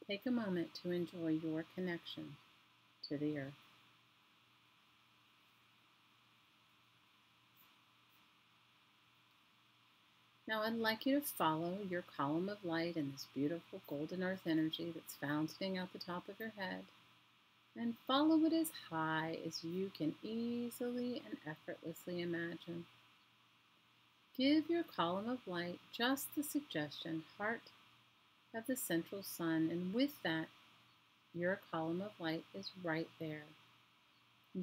Take a moment to enjoy your connection to the earth. Now I'd like you to follow your column of light in this beautiful golden earth energy that's fountaining out the top of your head, and follow it as high as you can easily and effortlessly imagine. Give your column of light just the suggestion, heart of the central sun, and with that, your column of light is right there,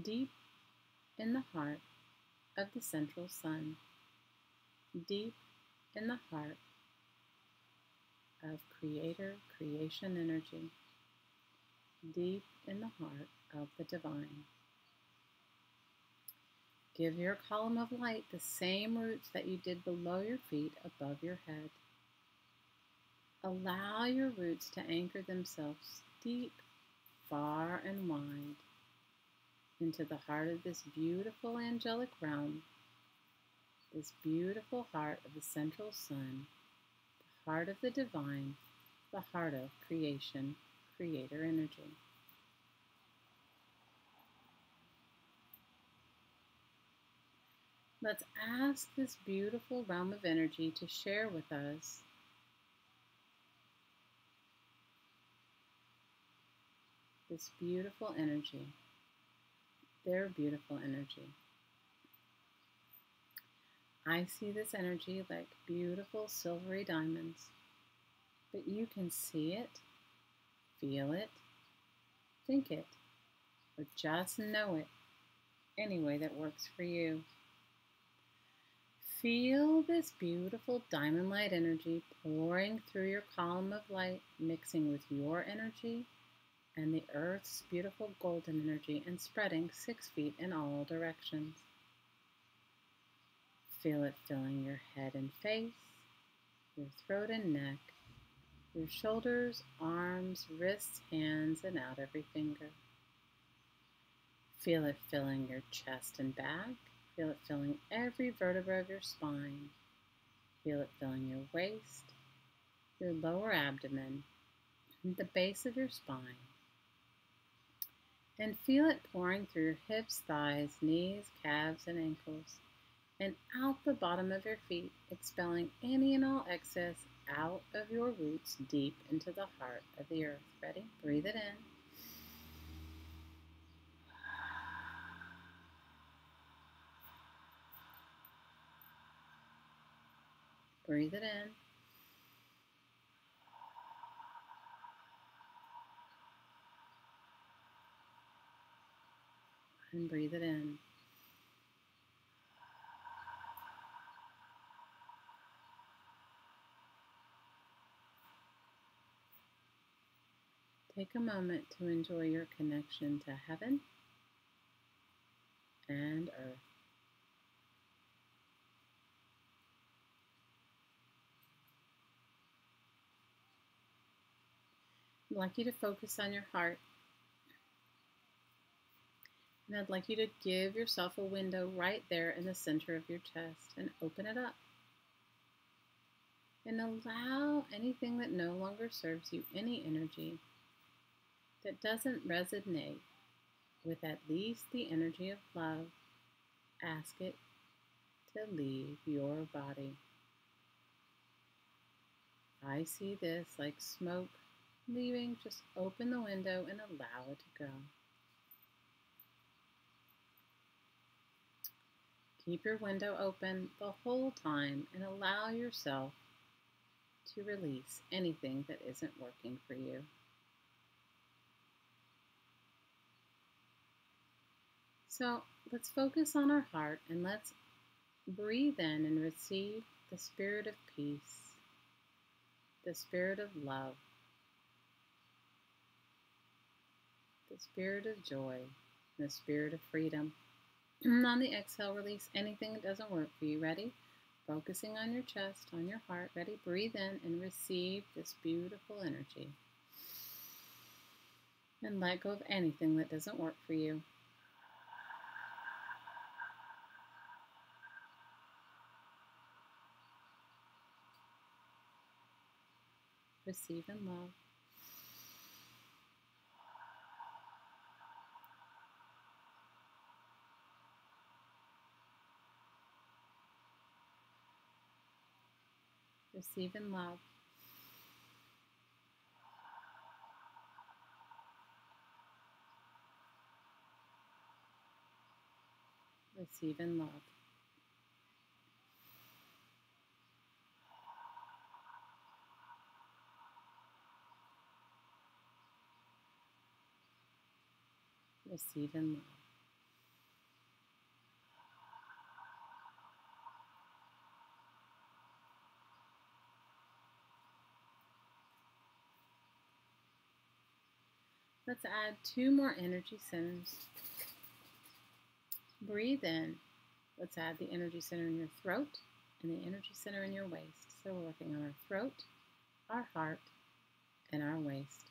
deep in the heart of the central sun, deep in the heart of creator, creation energy, deep in the heart of the divine. Give your column of light the same roots that you did below your feet, above your head. Allow your roots to anchor themselves deep, far, and wide into the heart of this beautiful angelic realm, this beautiful heart of the central sun, the heart of the divine, the heart of creation, creator energy. Let's ask this beautiful realm of energy to share with us this beautiful energy, their beautiful energy. I see this energy like beautiful silvery diamonds, but you can see it, feel it, think it, or just know it any way that works for you. Feel this beautiful diamond light energy pouring through your column of light, mixing with your energy and the earth's beautiful golden energy and spreading 6 feet in all directions. Feel it filling your head and face, your throat and neck, your shoulders, arms, wrists, hands, and out every finger. Feel it filling your chest and back. Feel it filling every vertebra of your spine. Feel it filling your waist, your lower abdomen, the base of your spine. And feel it pouring through your hips, thighs, knees, calves, and ankles, and out the bottom of your feet, expelling any and all excess out of your roots deep into the heart of the earth. Ready? Breathe it in. Breathe it in. And breathe it in. Take a moment to enjoy your connection to heaven, and earth. I'd like you to focus on your heart. And I'd like you to give yourself a window right there in the center of your chest and open it up. And allow anything that no longer serves you, any energy that doesn't resonate with at least the energy of love, ask it to leave your body. I see this like smoke leaving. Just open the window and allow it to go. Keep your window open the whole time and allow yourself to release anything that isn't working for you. So let's focus on our heart and let's breathe in and receive the spirit of peace, the spirit of love, the spirit of joy, and the spirit of freedom. And on the exhale, release anything that doesn't work for you. Ready? Focusing on your chest, on your heart. Ready? Breathe in and receive this beautiful energy. And let go of anything that doesn't work for you. Receive in love. Receive in love. Receive in love. Receive in love. Let's add 2 more energy centers. Breathe in. Let's add the energy center in your throat and the energy center in your waist. So we're working on our throat, our heart, and our waist.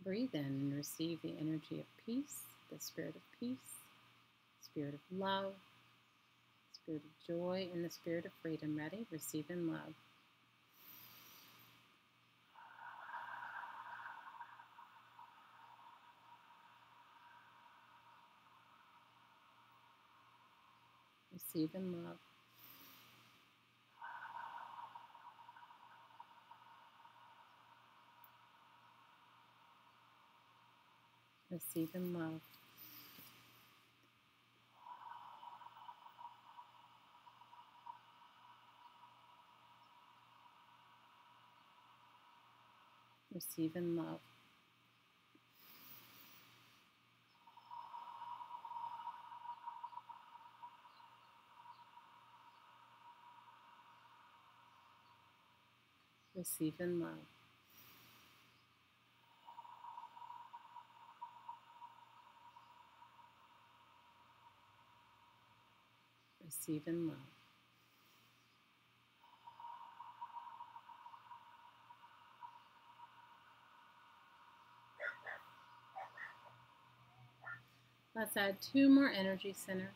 Breathe in and receive the energy of peace, the spirit of peace, spirit of love, spirit of joy, and the spirit of freedom. Ready? Receive in love. Receive in love. Receive in love. Receive in love. Receive in love. Receive in love. Let's add 2 more energy centers.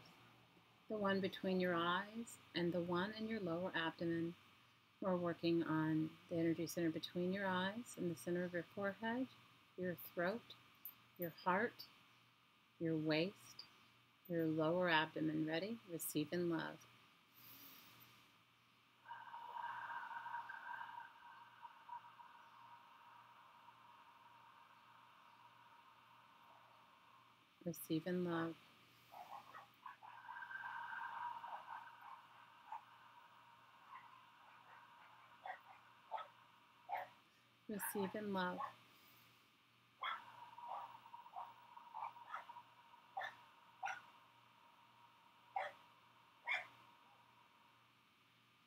The one between your eyes and the one in your lower abdomen. We're working on the energy center between your eyes and the center of your forehead, your throat, your heart, your waist, your lower abdomen. Ready? Receive in love. Receive in love. Receive in love.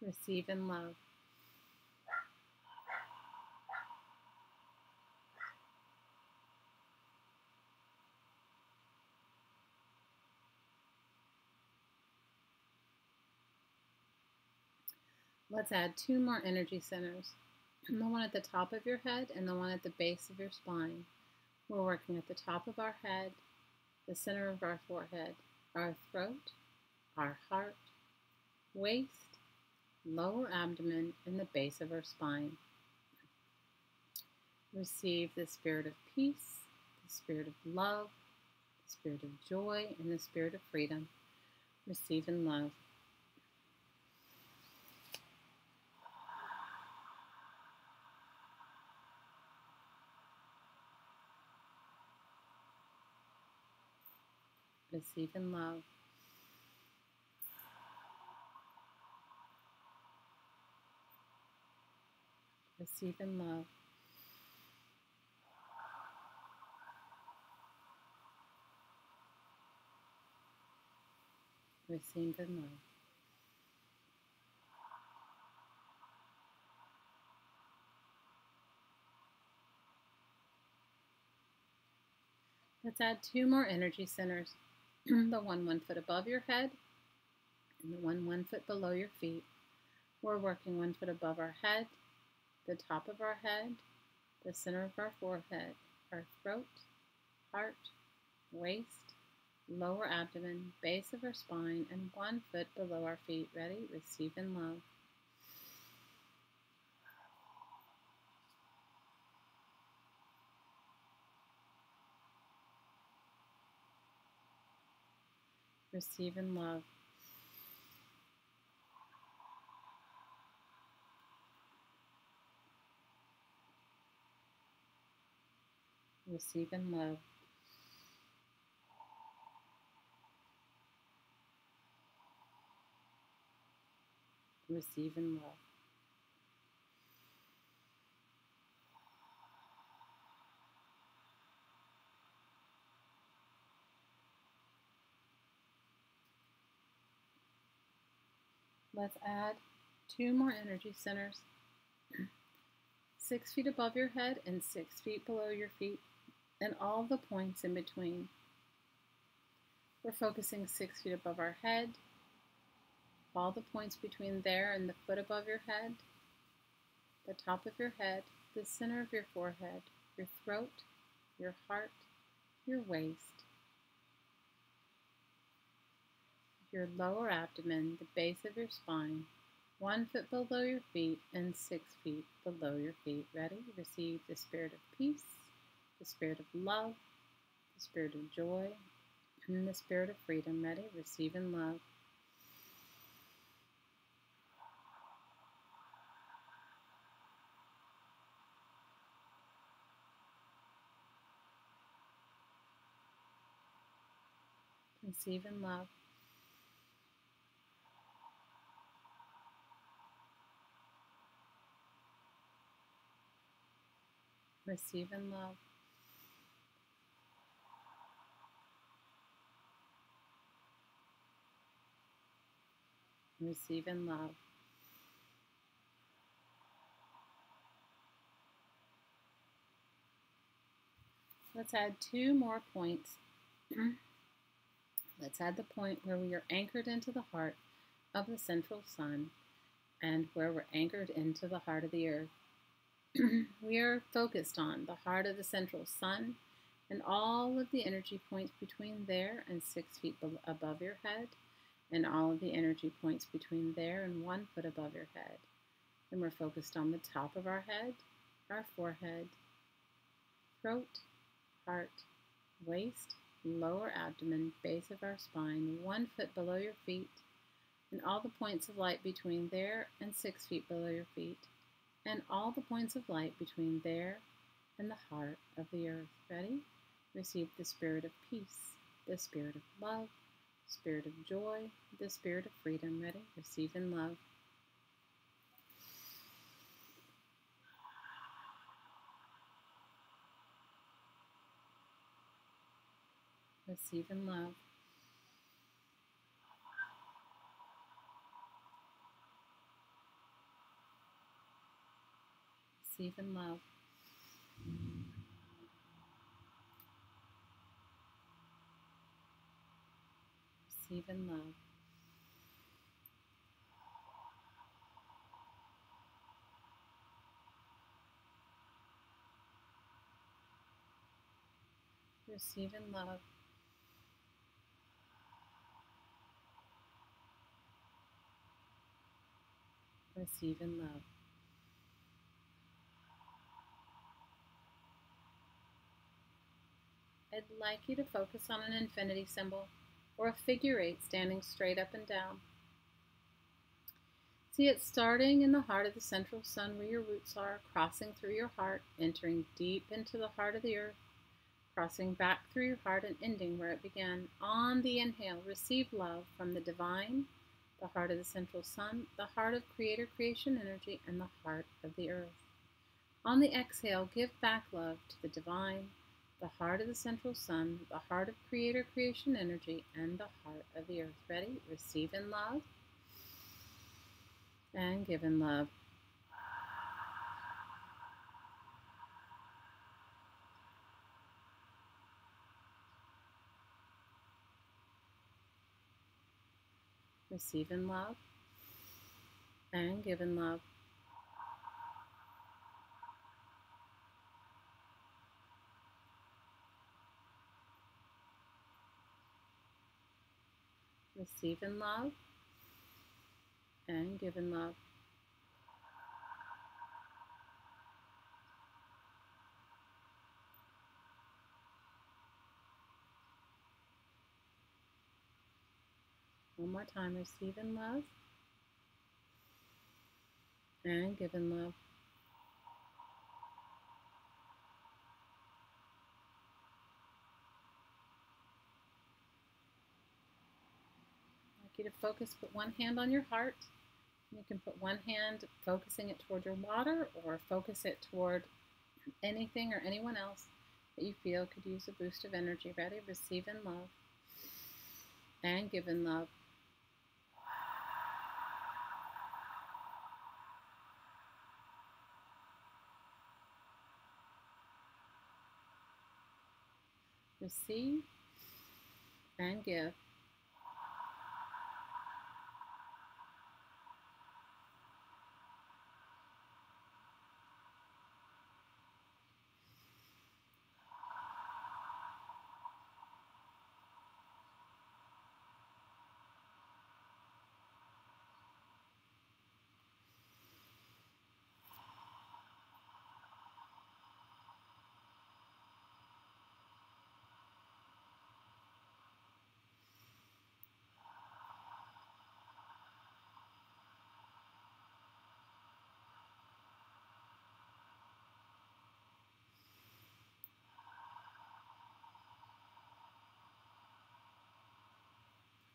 Receive in love. Let's add 2 more energy centers. The one at the top of your head and the one at the base of your spine. We're working at the top of our head, the center of our forehead, our throat, our heart, waist, lower abdomen, and the base of our spine. Receive the spirit of peace, the spirit of love, the spirit of joy, and the spirit of freedom. Receive in love. Receive in love. Receive in love. Receive in love. Let's add 2 more energy centers. The one 1 foot above your head and the one 1 foot below your feet. We're working 1 foot above our head, the top of our head, the center of our forehead, our throat, heart, waist, lower abdomen, base of our spine, and 1 foot below our feet. Ready? Receive in love. Receive in love. Receive in love. Receive in love. Let's add 2 more energy centers. 6 feet above your head and 6 feet below your feet, and all the points in between. We're focusing 6 feet above our head, all the points between there and the foot above your head, the top of your head, the center of your forehead, your throat, your heart, your waist, your lower abdomen, the base of your spine, 1 foot below your feet and 6 feet below your feet. Ready? Receive the spirit of peace, the spirit of love, the spirit of joy, and the spirit of freedom. Ready? Receive in love. Receive in love. Receive in love. Receive in love. Let's add 2 more points. Let's add the point where we are anchored into the heart of the central sun and where we're anchored into the heart of the earth. We are focused on the heart of the central sun and all of the energy points between there and 6 feet above your head, and all of the energy points between there and 1 foot above your head. And we're focused on the top of our head, our forehead, throat, heart, waist, lower abdomen, base of our spine, 1 foot below your feet, and all the points of light between there and 6 feet below your feet, and all the points of light between there and the heart of the earth. Ready? Receive the spirit of peace, the spirit of love, the spirit of joy, the spirit of freedom. Ready? Receive in love. Receive in love. Receive in love. Receive in love. Receive in love. Receive in love. I'd like you to focus on an infinity symbol or a figure eight standing straight up and down. See it starting in the heart of the central sun where your roots are, crossing through your heart, entering deep into the heart of the earth, crossing back through your heart and ending where it began. On the inhale, receive love from the divine, the heart of the central sun, the heart of creator creation energy, and the heart of the earth. On the exhale, give back love to the divine, the heart of the central sun, the heart of creator creation energy, and the heart of the earth. Ready? Receive in love and give in love. Receive in love and give in love. Receive in love and give in love. One more time. Receive in love and give in love. I'd like you to focus, put one hand on your heart. You can put one hand focusing it toward your water or focus it toward anything or anyone else that you feel could use a boost of energy. Ready? Receive in love and give in love. Receive and give.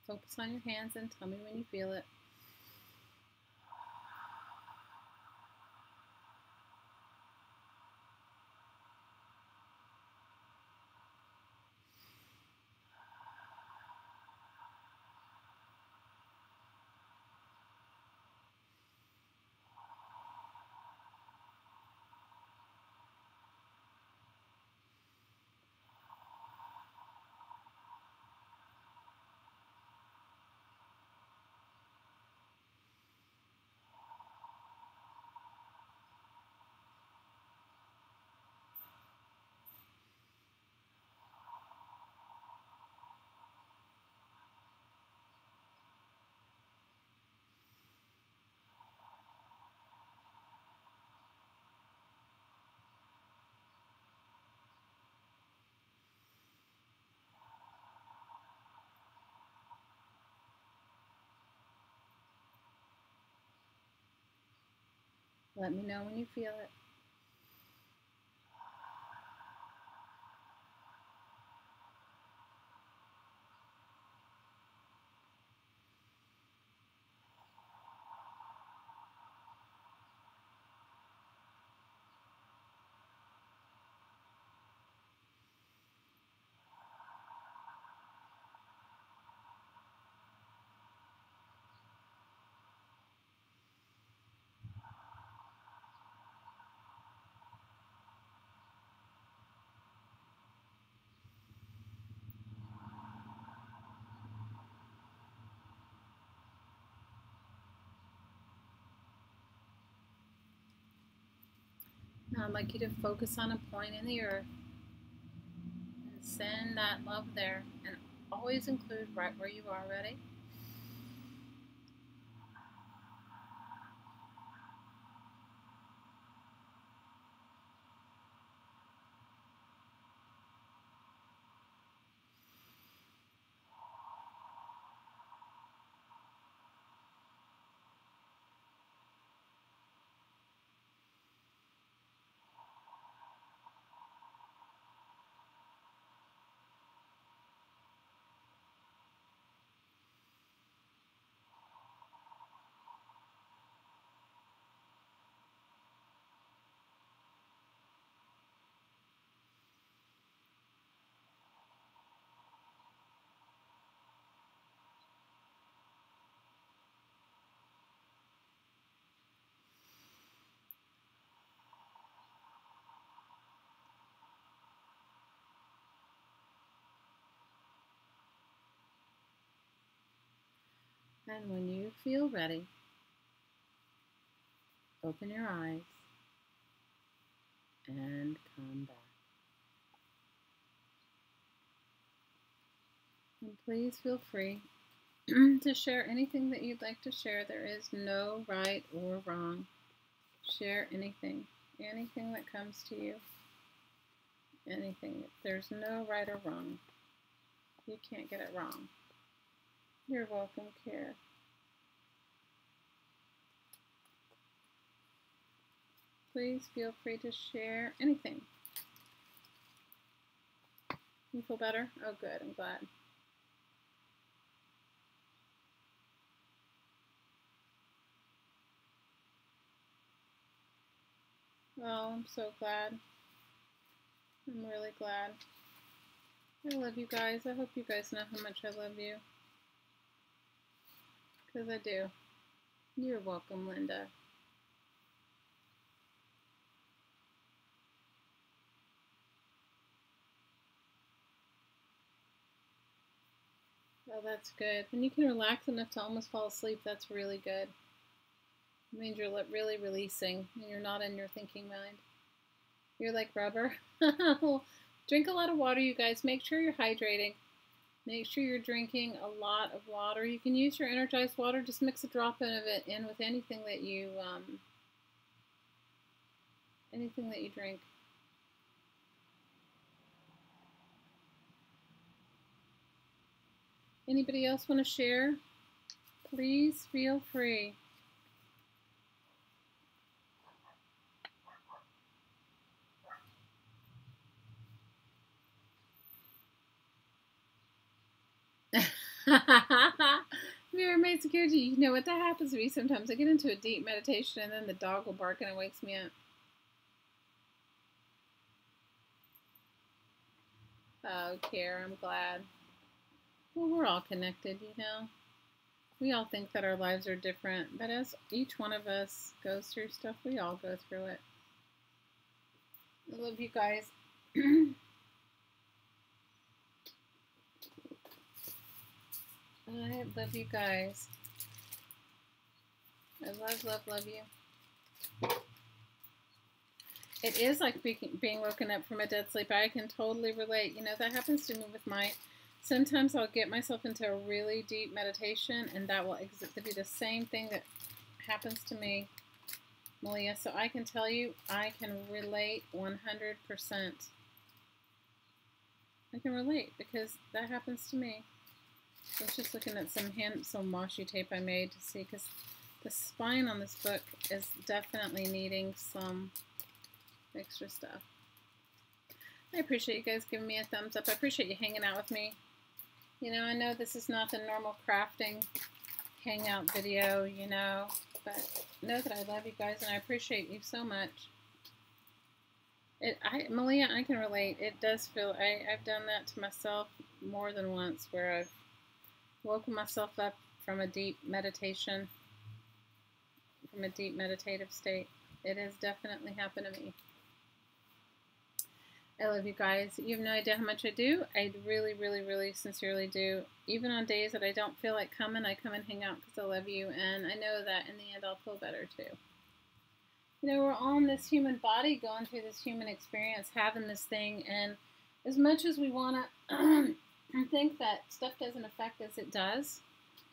Focus on your hands and tell me when you feel it. Let me know when you feel it. Now I'd like you to focus on a point in the earth. send that love there, and always include right where you are. Ready? And when you feel ready, open your eyes and come back. And please feel free to share anything that you'd like to share. There is no right or wrong. Share anything that comes to you. Anything. There's no right or wrong. You can't get it wrong. You're welcome, Care. Please feel free to share anything. You feel better? Oh, good. I'm glad. Oh, I'm so glad. I'm really glad. I love you guys. I hope you guys know how much I love you. Because I do. You're welcome, Linda. Oh, that's good. When you can relax enough to almost fall asleep, that's really good. It means you're really releasing and you're not in your thinking mind. You're like rubber. Drink a lot of water, you guys. Make sure you're hydrating. Make sure you're drinking a lot of water. You can use your energized water. Just mix a drop of it in with anything that you drink. Anybody else want to share? Please feel free. Mermaid Security, you know what that happens to me sometimes. I get into a deep meditation and then the dog will bark and it wakes me up. Oh, Care, I'm glad. Well, we're all connected, you know. We all think that our lives are different, but as each one of us goes through stuff, we all go through it. I love you guys. I love you guys. I love you. It is like being woken up from a dead sleep. I can totally relate. You know, that happens to me with sometimes I'll get myself into a really deep meditation, and that will be the same thing that happens to me, Malia. So I can tell you, I can relate 100%. I can relate because that happens to me. I was just looking at some washi tape I made to see, because the spine on this book is definitely needing some extra stuff. I appreciate you guys giving me a thumbs up. I appreciate you hanging out with me. You know, I know this is not the normal crafting hangout video, you know, but know that I love you guys and I appreciate you so much. Malia, I can relate. It does feel, I've done that to myself more than once, where I've woken myself up from a deep meditation, from a deep meditative state. It has definitely happened to me. I love you guys. You have no idea how much I do. I really sincerely do. Even on days that I don't feel like coming, I come and hang out because I love you, and I know that in the end I'll feel better too. You know, we're all in this human body going through this human experience, having this thing, and as much as we want to think that stuff doesn't affect us, it does.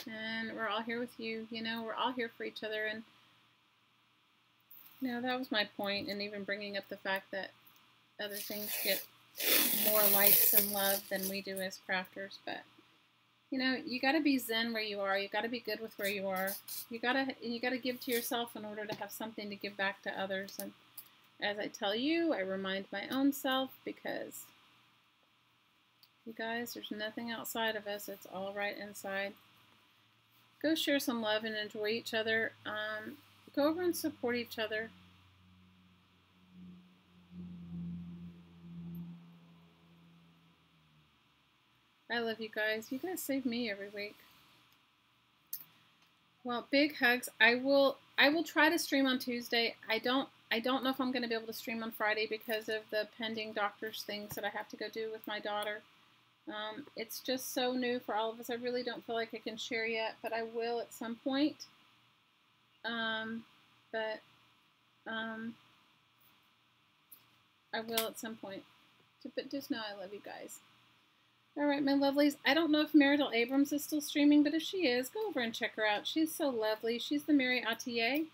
And we're all here with you. You know, we're all here for each other. And, you know, that was my point. And even bringing up the fact that other things get more likes and love than we do as crafters. But, you know, you got to be zen where you are. You got to be good with where you are. You got to give to yourself in order to have something to give back to others. And as I tell you, I remind my own self, because you guys, there's nothing outside of us. It's all right inside. Go share some love and enjoy each other. Go over and support each other. I love you guys. You guys save me every week. Well, big hugs. I will try to stream on Tuesday. I don't know if I'm going to be able to stream on Friday because of the pending doctor's things that I have to go do with my daughter. It's just so new for all of us. I really don't feel like I can share yet, but I will at some point. I will at some point. But just know I love you guys. All right, my lovelies. I don't know if Meridel Abrams is still streaming, but if she is, go over and check her out. She's so lovely. She's the Mary Attier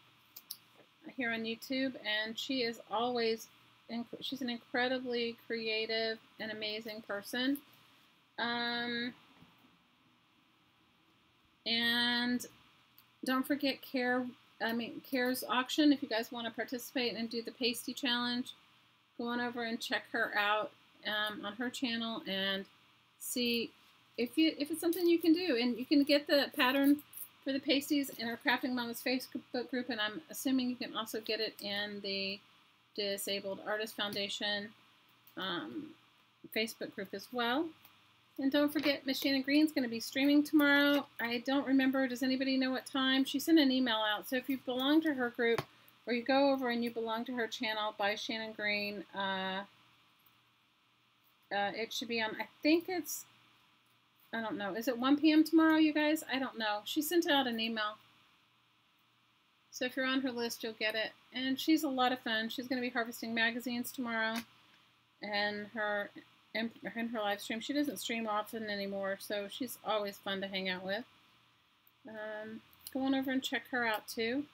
here on YouTube, and she is always, she's an incredibly creative and amazing person. And don't forget Care's auction. If you guys want to participate and do the pasty challenge, go on over and check her out on her channel and see if it's something you can do. And you can get the pattern for the pasties in our Crafting Mamas Facebook group, and I'm assuming you can also get it in the Disabled Artist Foundation Facebook group as well. And don't forget, Miss Shannon Green's going to be streaming tomorrow. I don't remember. Does anybody know what time? She sent an email out. So if you belong to her group, or you go over and you belong to her channel by Shannon Green, it should be on, I think it's, I don't know. Is it 1 p.m. tomorrow, you guys? I don't know. She sent out an email. So if you're on her list, you'll get it. And she's a lot of fun. She's going to be harvesting magazines tomorrow. And in her live stream. She doesn't stream often anymore, so she's always fun to hang out with. Go on over and check her out too.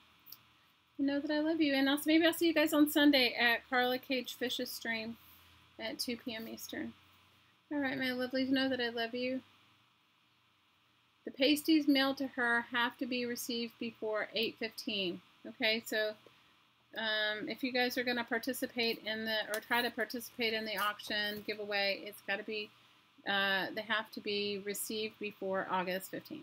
You know that I love you. And also, maybe I'll see you guys on Sunday at Carla Cage Fish's stream at 2 p.m. Eastern. All right, my lovelies, know that I love you. The pasties mailed to her have to be received before 8:15. Okay, so if you guys are going to participate in or try to participate in the auction giveaway, it's got to be, they have to be received before August 15th.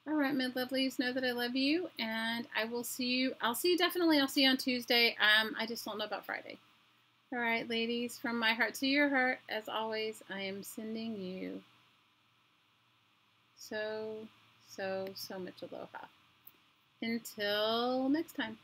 All right, my lovelies, know that I love you, and I will see you. I'll see you on Tuesday. I just don't know about Friday. All right, ladies, from my heart to your heart, as always, I am sending you so much aloha. Until next time.